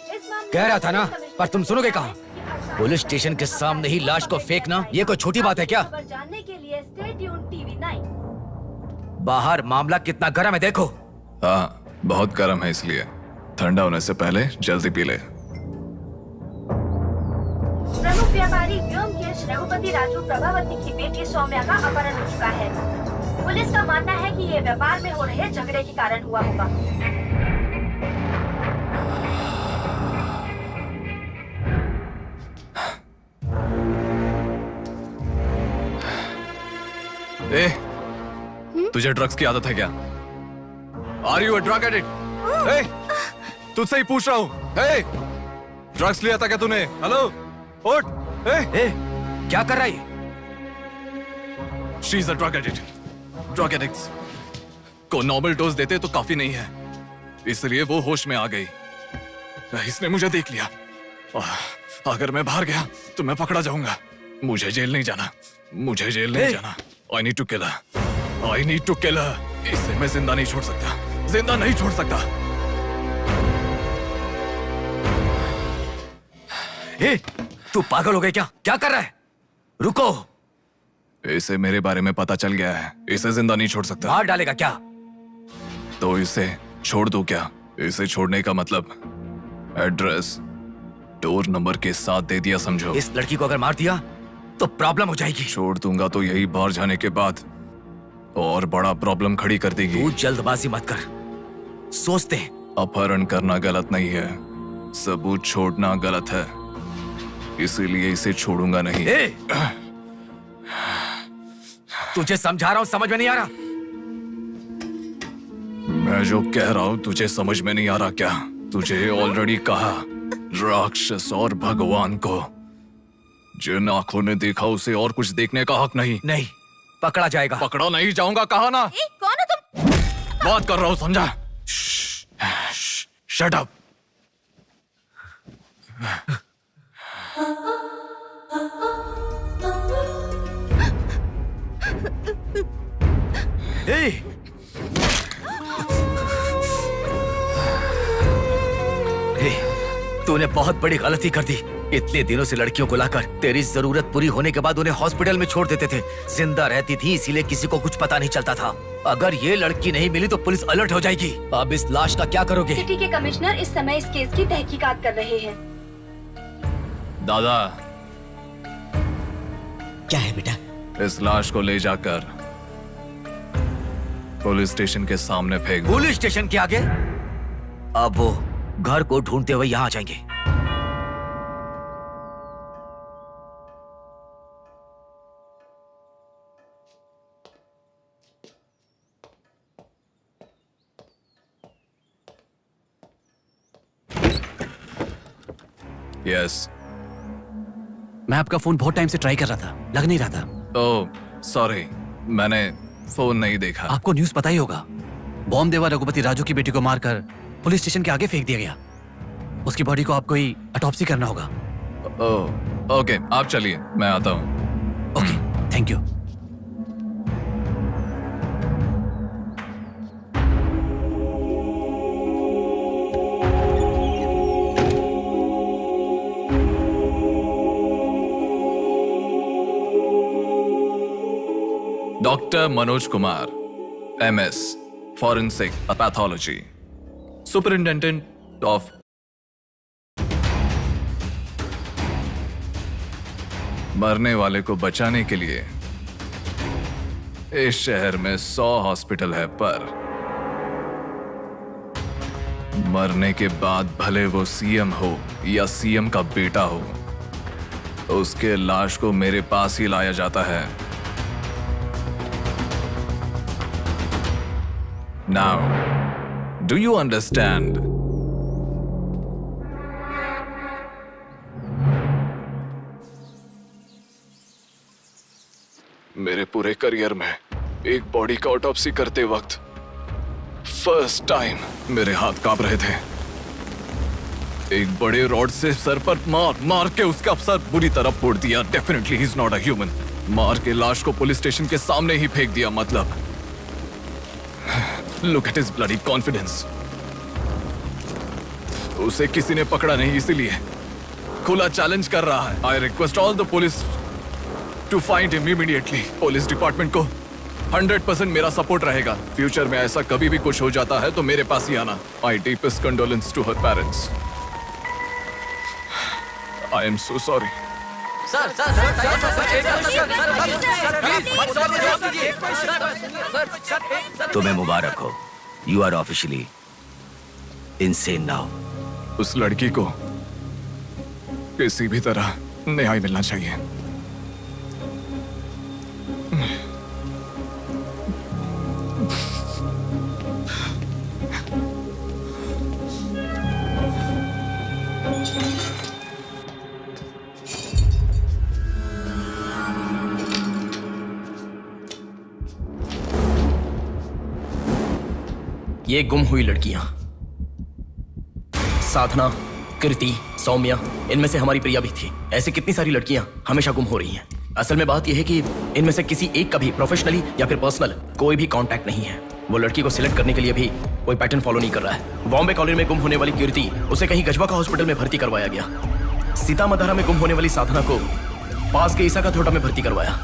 कह रहा था ना, पर तुम सुनोगे कहाँ? पुलिस स्टेशन के सामने ही लाश को फेंकना ये कोई छोटी बात है क्या? खबर जानने के लिए स्टे ट्यून्ड टीवी 9। बाहर मामला कितना गर्म है देखो। हाँ बहुत गर्म है, इसलिए ठंडा होने से पहले जल्दी पी ले। प्रमुख व्यापारी व्योमकेश रघुपति राजू प्रभावती की बेटी सौम्या का अपहरण हो चुका है। पुलिस का मानना है कि ये व्यापार में हो रहे झगड़े के कारण हुआ होगा। ए, तुझे ड्रग्स की आदत है क्या? Are you a drug addict? तुझसे ही पूछ रहा हूँ। ड्रग्स लिया था क्या तूने? हेलो उठ। क्या कर रहा है? She is a drug addict. Drug addicts को नॉर्मल डोज देते तो काफी नहीं है, इसलिए वो होश में आ गई। इसने मुझे देख लिया। अगर मैं बाहर गया तो मैं पकड़ा जाऊंगा। मुझे जेल नहीं जाना, मुझे जेल नहीं जाना। I need to kill her. I need to kill her. इसे मैं जिंदा नहीं छोड़ सकता, जिंदा नहीं छोड़ सकता। तू पागल हो गया क्या? क्या कर रहा है? रुको। इसे मेरे बारे में पता चल गया है, इसे जिंदा नहीं छोड़ सकता। मार डालेगा क्या? तो इसे छोड़ दूं क्या? इसे छोड़ने का मतलब एड्रेस डोर नंबर के साथ दे दिया समझो। इस लड़की को अगर मार दिया तो प्रॉब्लम हो जाएगी। छोड़ दूंगा तो यही बाहर जाने के बाद और बड़ा प्रॉब्लम खड़ी कर देगी। तू जल्दबाजी मत कर, सोचते हैं। अपहरण करना गलत नहीं है, सबूत छोड़ना गलत है, इसीलिए इसे छोड़ूंगा नहीं। तुझे समझा रहा हूं, समझ में नहीं आ रहा? मैं जो कह रहा हूं तुझे समझ में नहीं आ रहा क्या? तुझे ऑलरेडी कहा, राक्षस और भगवान को जिन आंखों ने देखा उसे और कुछ देखने का हक नहीं। नहीं, पकड़ा जाएगा। पकड़ा नहीं जाऊंगा, कहा ना। कौन हो तुम? बात कर रहा हूं, समझा? Shut up. तूने बहुत बड़ी गलती कर दी। इतने दिनों से लड़कियों को लाकर तेरी जरूरत पूरी होने के बाद उन्हें हॉस्पिटल में छोड़ देते थे। जिंदा रहती थी इसीलिए किसी को कुछ पता नहीं चलता था। अगर ये लड़की नहीं मिली तो पुलिस अलर्ट हो जाएगी। अब इस लाश का क्या करोगे? सिटी के कमिश्नर इस समय इस केस की तहकीकात कर रहे हैं। दादा, क्या है बेटा? इस लाश को ले जाकर पुलिस स्टेशन के सामने फेंक दो। पुलिस स्टेशन के आगे? अब वो घर को ढूंढते हुए यहाँ आ जाएंगे। यस, मैं आपका फोन बहुत टाइम से ट्राई कर रहा था, लग नहीं रहा था। ओह सॉरी, मैंने फोन नहीं देखा। आपको न्यूज़ पता ही होगा, बॉम्ब देवा रघुपति राजू की बेटी को मारकर पुलिस स्टेशन के आगे फेंक दिया गया। उसकी बॉडी को आपको ही ऑटोप्सी करना होगा। ओह ओके, आप चलिए, मैं आता हूँ। Okay, thank you. Doctor Manoj Kumar, MS, Forensic Pathology, Superintendent of मरने वाले को बचाने के लिए इस शहर में 100 हॉस्पिटल है, पर मरने के बाद भले वो CM हो या CM का बेटा हो, उसके लाश को मेरे पास ही लाया जाता है। Now, do you understand? मेरे पूरे करियर में एक बॉडी का ऑटोप्सी करते वक्त फर्स्ट टाइम मेरे हाथ कांप रहे थे। एक बड़े रॉड से सर पर मार के उसका सर बुरी तरह फोड़ दिया। Definitely he is not a human. मार के लाश को पुलिस स्टेशन के सामने ही फेंक दिया। मतलब look at his bloody confidence. उसे किसी ने पकड़ा नहीं, इसीलिए खुला चैलेंज कर रहा है। I request all the police to find him immediately. Police department को 100% मेरा सपोर्ट रहेगा। फ्यूचर में ऐसा कभी भी कुछ हो जाता है तो मेरे पास ही आना। My deepest condolence to her parents. I am so sorry. तुम्हें मुबारक हो, you are officially insane now. उस लड़की को किसी भी तरह न्याय मिलना चाहिए। ये गुम हुई लड़कियां साधना, कृति, सौम्या, इनमें से हमारी प्रिया भी थी। ऐसे कितनी सारी लड़कियां हमेशा गुम हो रही हैं। असल में बात यह है कि इनमें से किसी एक का भी प्रोफेशनली या फिर पर्सनल कोई भी कांटेक्ट नहीं है। वो लड़की को सिलेक्ट करने के लिए भी कोई पैटर्न फॉलो नहीं कर रहा है। बॉम्बे कॉलोनी में गुम होने वाली कीर्ति, उसे कहीं गजवा का हॉस्पिटल में भर्ती करवाया गया। सीतामढ़ी में गुम होने वाली साधना को पास के ईसा का थोड़ा में भर्ती करवाया।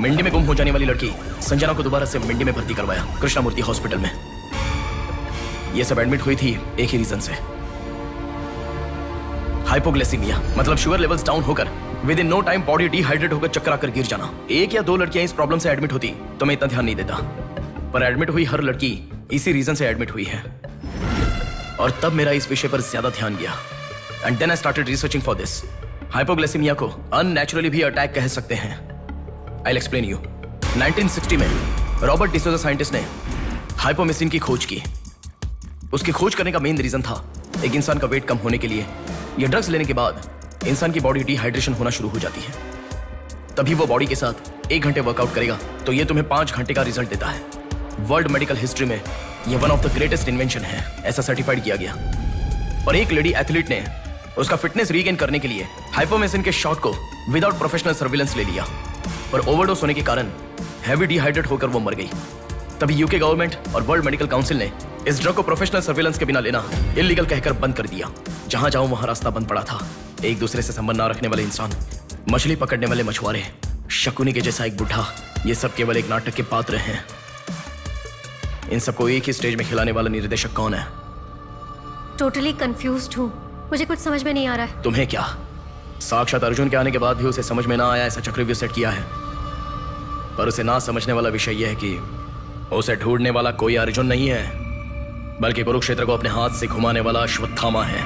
मिंडी में गुम हो जाने वाली लड़की संजना को दोबारा से मिंडी में भर्ती करवाया, कृष्णामूर्ति हॉस्पिटल में। ये सब एडमिट हुई थी एक ही रीजन से, हाइपोग्लाइसीमिया, मतलब शुगर लेवल्स डाउन होकर within no time body dehydrate होकर चक्कर आकर गिर जाना। एक या दो लड़कियां इस प्रॉब्लम से एडमिट होती तो मैं इतना ध्यान नहीं देता, पर एडमिट हुई हर लड़की इसी रीजन से एडमिट हुई है। और तब मेरा इस विषय पर ज्यादा ध्यान गया and then I started researching for this. Hypoglycaemia को अननेचुरली भी अटैक कह सकते हैं। I'll explain you. 1960 में रॉबर्ट डिसोजा साइंटिस्ट ने हाइपोमेसिन की खोज की। उसकी खोज करने का मेन रीजन था एक इंसान का वेट कम होने के लिए ये ड्रग्स लेने के बाद इंसान की बॉडी डिहाइड्रेशन होना शुरू हो जाती है। तभी वो बॉडी के साथ 1 घंटे वर्कआउट करेगा तो ये तुम्हें 5 घंटे का रिजल्ट देता है। वर्ल्ड मेडिकल हिस्ट्री में ये one of the greatest invention है, ऐसा सर्टिफाइड किया गया। और एक लेडी एथलीट ने उसका फिटनेस रीगेन करने के लिए हाइपोमेसिन के शॉट को विदाउट प्रोफेशनल सर्विलेंस ले लिया, पर ओवरडोज होने के कारण हैवी डिहाइड्रेट होकर वो मर गई। तभी यूके गवर्नमेंट और वर्ल्ड मेडिकल काउंसिल ने इस ड्रग को प्रोफेशनल सर्विलेंस के बिना लेना इलीगल कहकर बंद कर दिया। जहां जाऊं वहां रास्ता बंद पड़ा था। एक दूसरे से संबंध ना रखने वाले इंसान, मछली पकड़ने वाले मछुआरे, शकुनी के जैसा एक बुढ़ा, ये सब केवल एक नाटक के पात्र हैं। इन सबको एक ही स्टेज में खिलाने वाला निर्देशक कौन है? टोटली कंफ्यूज्ड हूँ, मुझे कुछ समझ में नहीं आ रहा है। तुम्हें क्या? साक्षात अर्जुन के आने के बाद भी उसे समझ में ना आया ऐसा चक्रव्यूह सेट किया है। पर उसे ना समझने वाला विषय यह है कि उसे ढूंढने वाला कोई अर्जुन नहीं है, बल्कि कुरुक्षेत्र को अपने हाथ से घुमाने वाला अश्वत्थामा है।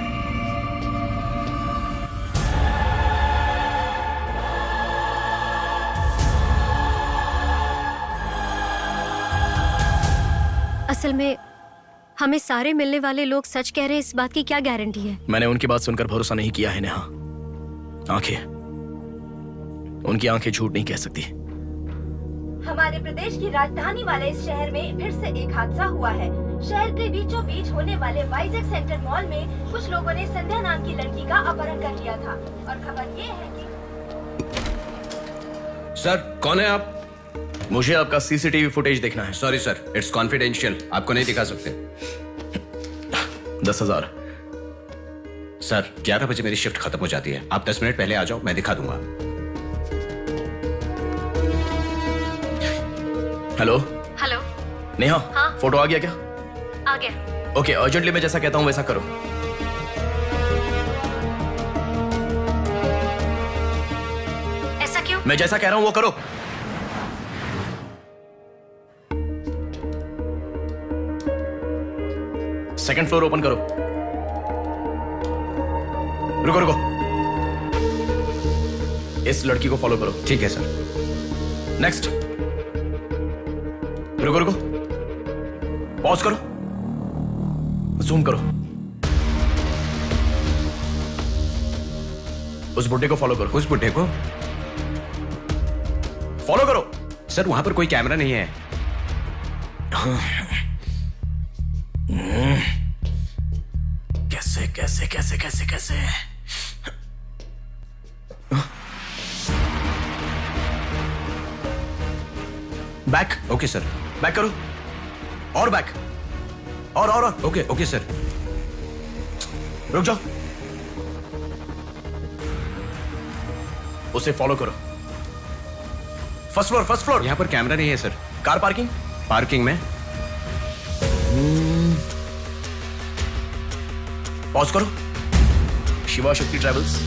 असल में हमें सारे मिलने वाले लोग सच कह रहे हैं, इस बात की क्या गारंटी है? मैंने उनकी बात सुनकर भरोसा नहीं किया है नेहा। आंखें, उनकी आंखें झूठ नहीं कह सकती। हमारे प्रदेश की राजधानी वाले इस शहर में फिर से एक हादसा हुआ है। शहर के बीचों बीच होने वाले वाइजैक सेंटर मॉल में कुछ लोगों ने संध्या नाम की लड़की का अपहरण कर लिया था और खबर ये है कि सर, कौन है आप? मुझे आपका सीसीटीवी फुटेज देखना है। सॉरी सर, इट्स कॉन्फिडेंशियल, आपको नहीं दिखा सकते। 10,000। सर, 11 बजे मेरी शिफ्ट खत्म हो जाती है, आप 10 मिनट पहले आ जाओ, मैं दिखा दूंगा। Hello hello. नेहा, हाँ? फोटो आ गया क्या? आ गया। ओके, अर्जेंटली मैं जैसा कहता हूँ वैसा करो। ऐसा क्यों? मैं जैसा कह रहा हूँ वो करो। सेकंड फ्लोर ओपन करो। रुको रुको, इस लड़की को फॉलो करो। ठीक है सर। नेक्स्ट। रुको रुको, पॉज करो, जूम करो। उस बुड्ढे को फॉलो करो। उस बुड्ढे को फॉलो करो। सर, वहां पर कोई कैमरा नहीं है। कैसे कैसे कैसे कैसे कैसे? बैक। Okay sir. बैक करो, और बैक, और ओके ओके सर। रुक जाओ, उसे फॉलो करो। First floor, first floor. यहाँ पर कैमरा नहीं है सर। Car parking. पार्किंग में। पॉज करो। शिवा शक्ति ट्रैवल्स।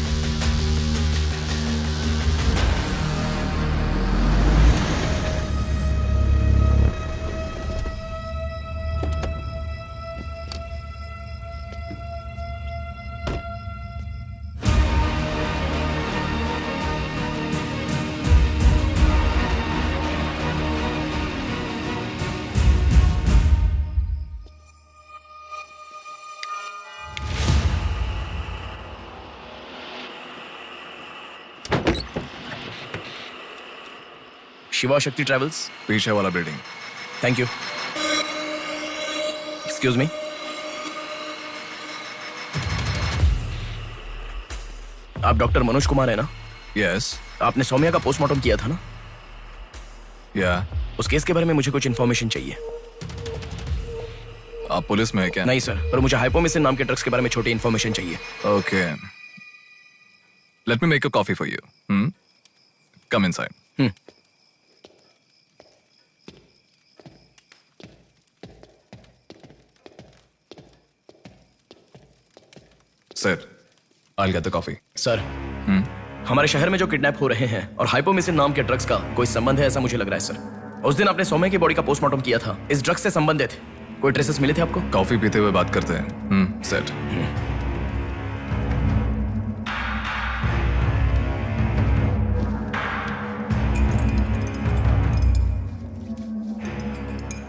शिवा शक्ति ट्रैवल्स, पीछे वाला building. Thank you. Excuse me. आप डॉक्टर मनोज कुमार है ना? यस। आपने सौम्या का पोस्टमार्टम किया था ना? या। उस केस के बारे में मुझे कुछ इन्फॉर्मेशन चाहिए। आप पुलिस में है क्या? नहीं सर, पर मुझे हाइपोमिसिन नाम के ड्रग्स के बारे में छोटी इन्फॉर्मेशन चाहिए। Okay, let me make a coffee for you. Come inside. Sir, I'll get the coffee. Sir, हमारे शहर में जो किडनैप हो रहे हैं और हाइपोमिसिन नाम के ड्रग्स का कोई संबंध है ऐसा मुझे लग रहा है सर। उस दिन आपने सौम्या की बॉडी का पोस्टमार्टम किया था, इस ड्रग्स से संबंधित कोई ट्रेसेस मिले थे आपको? कॉफी पीते हुए बात करते हैं। सेट।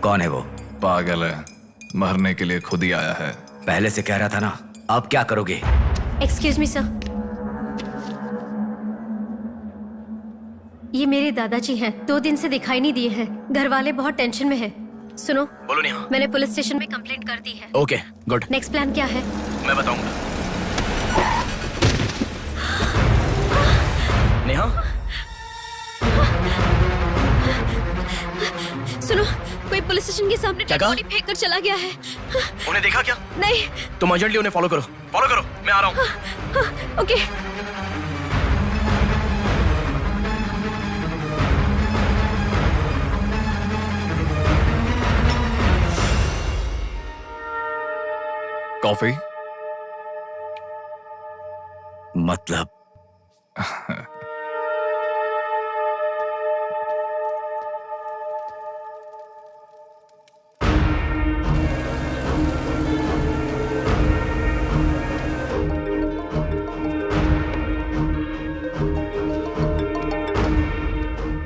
कौन है वो? पागल है, मरने के लिए खुद ही आया है। पहले से कह रहा था ना। आप क्या करोगे? एक्सक्यूज मी सर, ये मेरे दादाजी हैं, 2 दिन से दिखाई नहीं दिए हैं। घर वाले बहुत टेंशन में हैं। सुनो। बोलो नेहा। मैंने पुलिस स्टेशन में कंप्लेंट कर दी है। Okay, good. नेक्स्ट प्लान क्या है? मैं बताऊंगा। नेहा, सुनो, कोई पुलिस स्टेशन के सामने क्या डेड कहा? बॉडी फेंक कर चला गया है। उन्हें देखा क्या? नहीं। तुम अर्जेंटली उन्हें फॉलो करो, मैं आ रहा हूँ। ओके। कॉफी? मतलब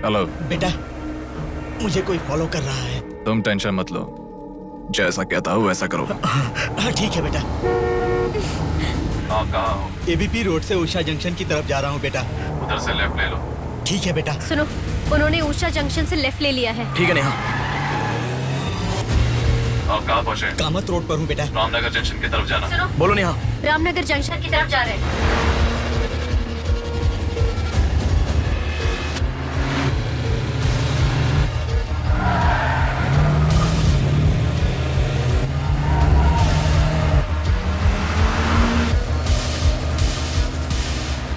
हेलो बेटा, मुझे कोई फॉलो कर रहा है। तुम टेंशन मत लो, जैसा कहता हूँ वैसा करो। हाँ ठीक है बेटा। आप कहाँ हो? एबीपी रोड से उषा जंक्शन की तरफ जा रहा हूँ बेटा। उधर से लेफ्ट ले लो। ठीक है बेटा। सुनो, उन्होंने उषा जंक्शन से लेफ्ट ले लिया है। ठीक है नेहा। आप कहाँ पहुँचे? कामत रोड पर हूँ बेटा। रामनगर जंक्शन की तरफ जाना। सुनो, बोलो नेहा। रामनगर जंक्शन की तरफ जा रहे हैं।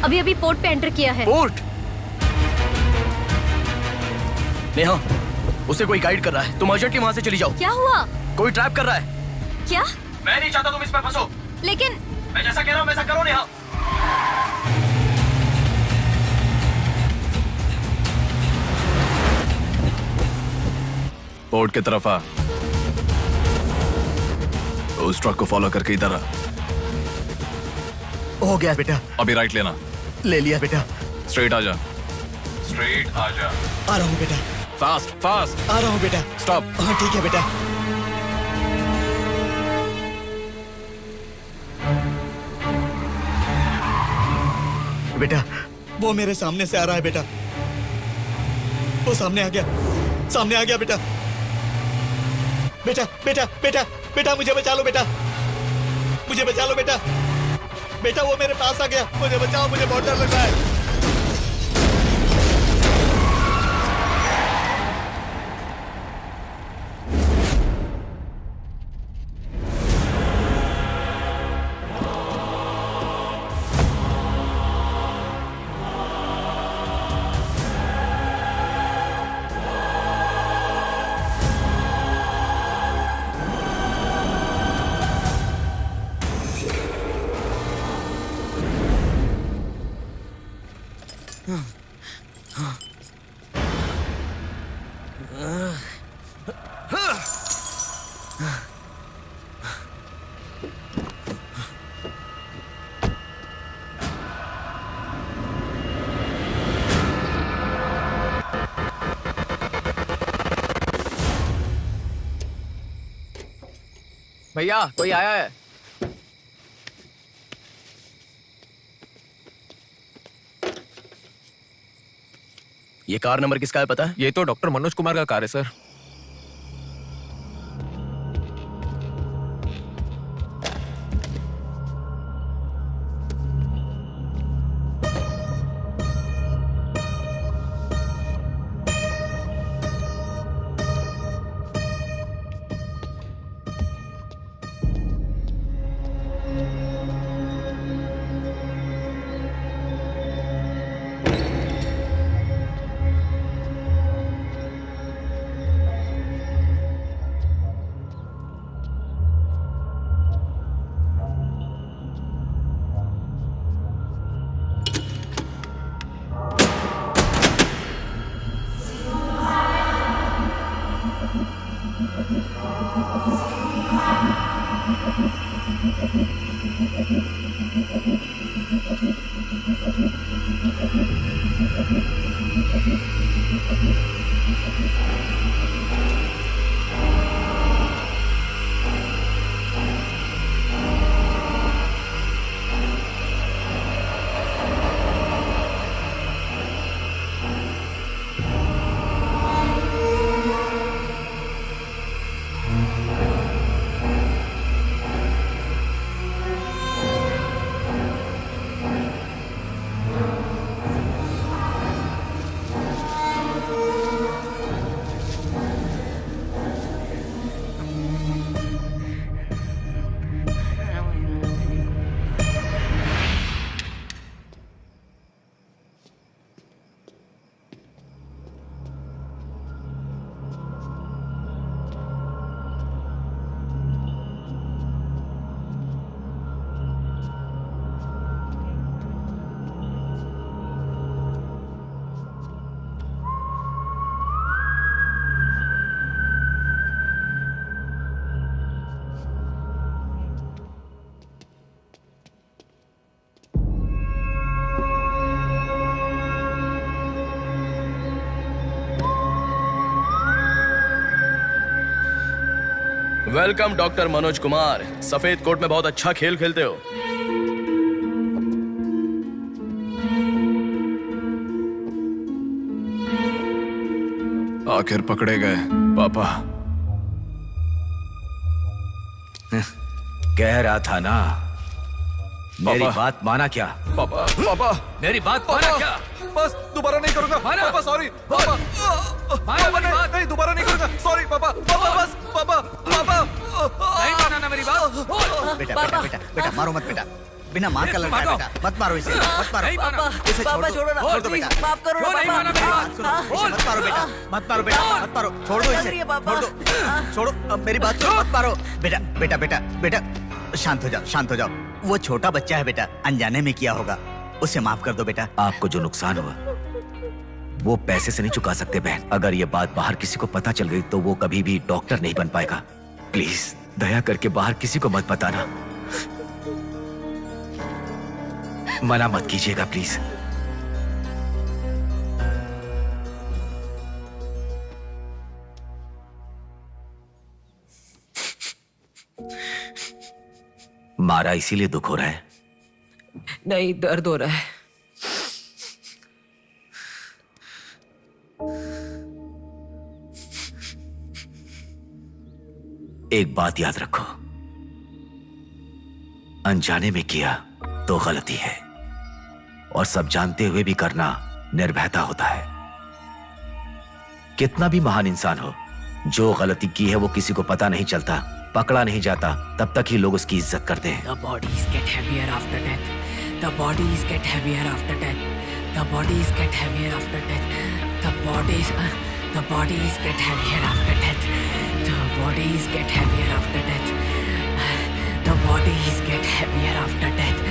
अभी अभी पोर्ट पे एंटर किया है। पोर्ट? नेहा, उसे कोई गाइड कर रहा है, तुम अर्जेंटली वहाँ से चली जाओ। क्या हुआ? कोई ट्रैप कर रहा है। क्या? मैं नहीं चाहता तुम इस पर फंसो। लेकिन मैं जैसा कह रहा हूँ वैसा करो नेहा। पोर्ट की तरफ आ। उस ट्रक को फॉलो करके इधर आ। हो गया बेटा। अभी राइट लेना। ले लिया बेटा। स्ट्रेट आ जा। स्ट्रेट आ जा। आ रहा हूँ बेटा। Fast fast. आ रहा हूँ बेटा। स्टॉप। हाँ ठीक है बेटा। बेटा, वो मेरे सामने से आ रहा है बेटा। वो सामने आ गया, सामने आ गया बेटा। बेटा बेटा बेटा बेटा मुझे बचा लो बेटा, मुझे बचा लो बेटा। बेटा वो मेरे पास आ गया, मुझे बचाओ, मुझे बहुत डर लग रहा है। भैया कोई आया है। ये कार नंबर किसका है पता है? ये तो डॉक्टर मनोज कुमार का कार है sir. Welcome doctor Manoj Kumar. सफेद कोट में बहुत अच्छा खेल खेलते हो। आखिर पकड़े गए पापा। कह रहा था ना, मेरी पापा। बात माना क्या? पापा पापा मेरी बात माना क्या? बस दोबारा नहीं करूंगा पापा, सॉरी पापा। पापा नहीं दोबारा नहीं करूंगा, सॉरी पापा। पापा बस पापा पापा नहीं माना ना मेरी बात। बेटा बेटा बेटा बेटा मारो मत बेटा, बिना मार का लड़का है बेटा, मत मारो इसे, मत मारो। इसे छोड़ दो, छोड़ दो बेटा, माफ करो ना बात सुनो, इसे मत मारो बेटा, मत मारो बेटा, मत मारो, छोड़ दो इसे, छोड़ दो, छोड़ो, अब मेरी बात सुनो, मत मारो बेटा बेटा बेटा बेटा, शांत हो जाओ, शांत हो जाओ। वो छोटा बच्चा है बेटा, अनजाने में किया होगा, उसे माफ कर दो बेटा। आपको जो नुकसान हुआ वो पैसे से नहीं चुका सकते बहन। अगर ये बात बाहर किसी को पता चल गई तो वो कभी भी डॉक्टर नहीं बन पाएगा। प्लीज दया करके बाहर किसी को मत बताना, मना मत कीजिएगा प्लीज। मारा इसीलिए दुख हो रहा है? नहीं, दर्द हो रहा है। एक बात याद रखो, अनजाने में किया तो गलती है, और सब जानते हुए भी करना निर्भयता होता है। कितना भी महान इंसान हो, जो गलती की है वो किसी को पता नहीं चलता, पकड़ा नहीं जाता, तब तक ही लोग उसकी इज्जत करते हैं। The bodies get heavier after death. The bodies get heavier after death. The bodies get heavier after death. The bodies get heavier after death. The bodies get heavier after death. The bodies get heavier after death.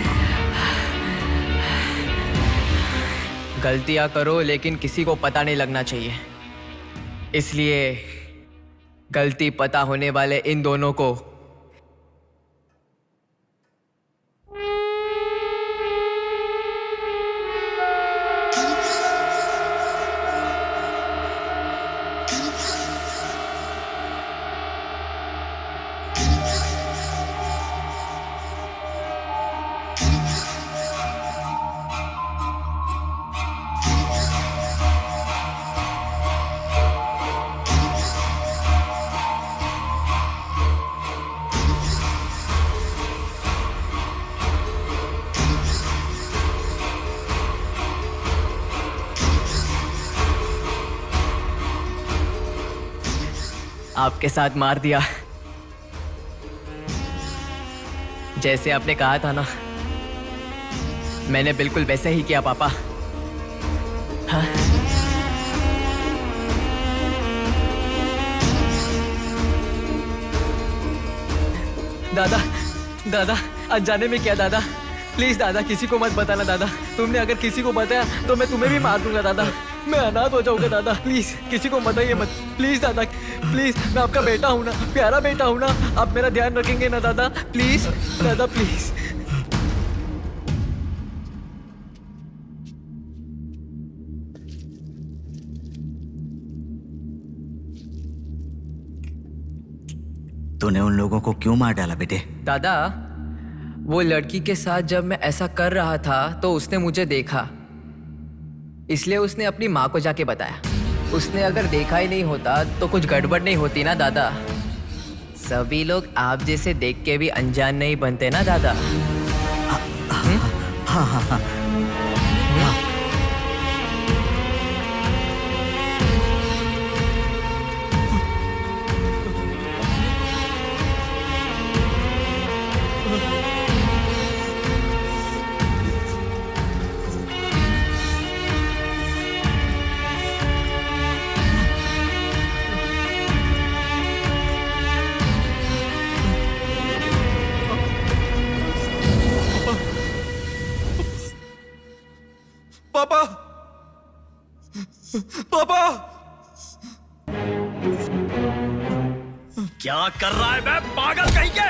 गलतियां करो लेकिन किसी को पता नहीं लगना चाहिए, इसलिए गलती पता होने वाले इन दोनों को आपके साथ मार दिया। जैसे आपने कहा था ना, मैंने बिल्कुल वैसे ही किया पापा। हाँ? दादा दादा अनजाने में किया दादा, प्लीज दादा किसी को मत बताना दादा। तुमने अगर किसी को बताया तो मैं तुम्हें भी मार दूंगा दादा, मैं अनाथ हो जाऊंगा दादा। प्लीज किसी को बताइए मत, प्लीज दादा, प्लीज। मैं आपका बेटा हूं ना, प्यारा बेटा हूं ना, आप मेरा ध्यान रखेंगे ना दादा? प्लीज दादा प्लीज। तूने उन लोगों को क्यों मार डाला बेटे? दादा वो लड़की के साथ जब मैं ऐसा कर रहा था तो उसने मुझे देखा, इसलिए उसने अपनी माँ को जाके बताया। उसने अगर देखा ही नहीं होता तो कुछ गड़बड़ नहीं होती ना दादा। सभी लोग आप जैसे देख के भी अनजान नहीं बनते ना दादा। हाँ हाँ हाँ। पापा पापा क्या कर रहा है बे पागल कहीं के?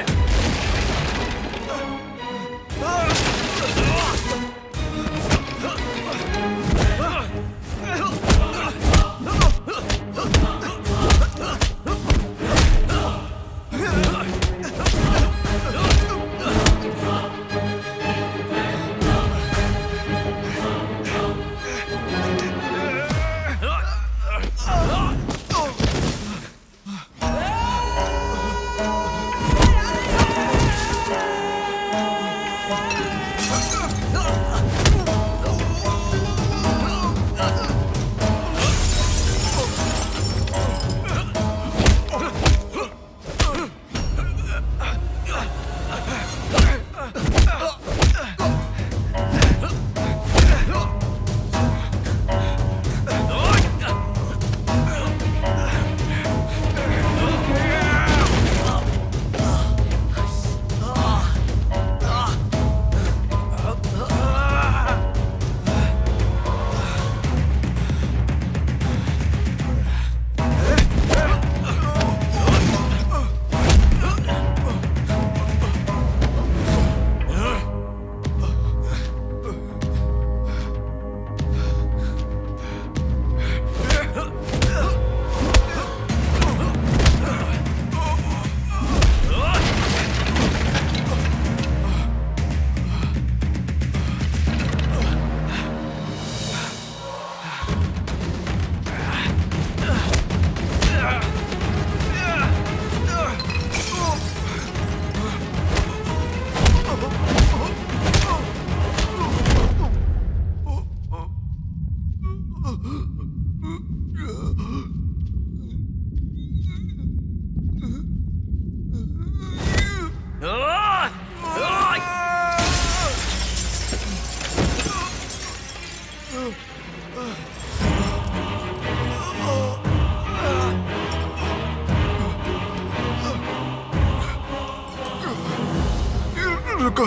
रुको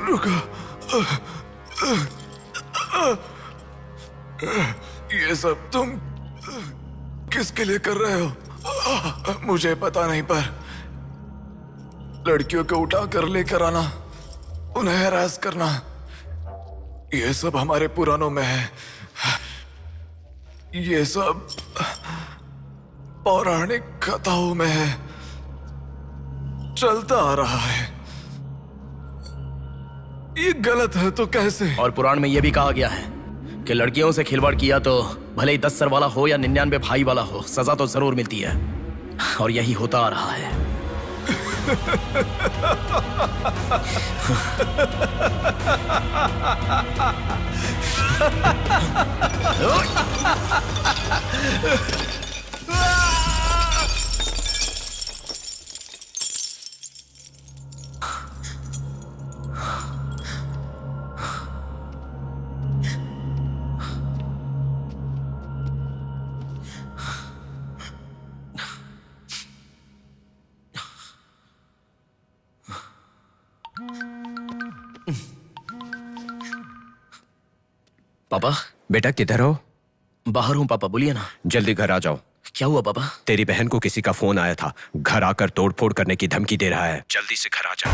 रुको, ये सब तुम किसके लिए कर रहे हो? मुझे पता नहीं, पर लड़कियों को उठा कर लेकर आना, उन्हें हैरास करना, ये सब हमारे पुराणों में है। ये सब पौराणिक कथाओं में है, चलता आ रहा है। ये गलत है तो कैसे? और पुराण में यह भी कहा गया है कि लड़कियों से खिलवाड़ किया तो भले ही 10 सर वाला हो या 99 भाई वाला हो, सजा तो जरूर मिलती है। और यही होता आ रहा है। पापा। बेटा किधर हो? बाहर हूँ पापा, बोलिए ना। जल्दी घर आ जाओ। क्या हुआ पापा? तेरी बहन को किसी का फोन आया था, घर आकर तोड़फोड़ करने की धमकी दे रहा है। जल्दी से घर आ जा।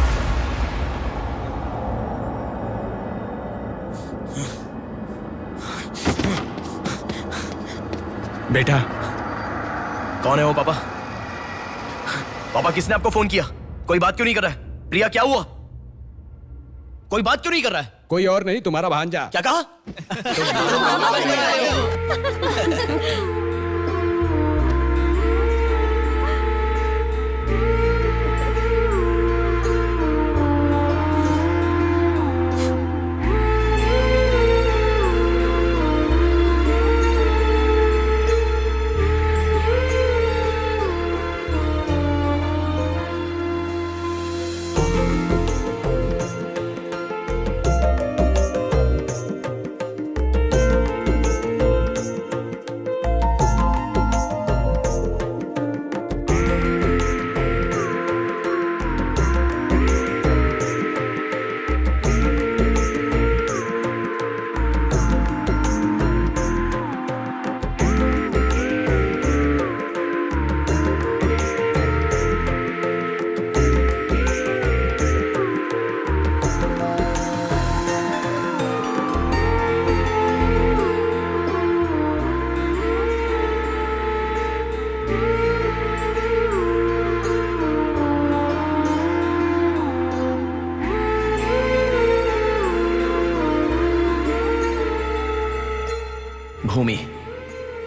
बेटा। कौन है वो पापा? पापा किसने आपको फोन किया? कोई बात क्यों नहीं कर रहा है? प्रिया क्या हुआ? कोई बात क्यों नहीं कर रहा है? कोई और नहीं, तुम्हारा भांजा। क्या कहा?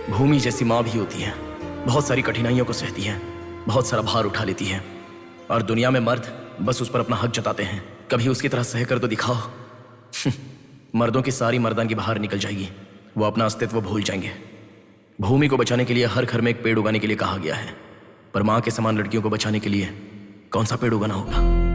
भूमि जैसी माँ भी होती है, बहुत सारी कठिनाइयों को सहती है, बहुत सारा भार उठा लेती है। और दुनिया में मर्द बस उस पर अपना हक जताते हैं। कभी उसकी तरह सह कर तो दिखाओ। मर्दों की सारी मर्दानगी बाहर निकल जाएगी, वो अपना अस्तित्व भूल जाएंगे। भूमि को बचाने के लिए हर घर में एक पेड़ उगाने के लिए कहा गया है, पर माँ के समान लड़कियों को बचाने के लिए कौन सा पेड़ उगाना होगा?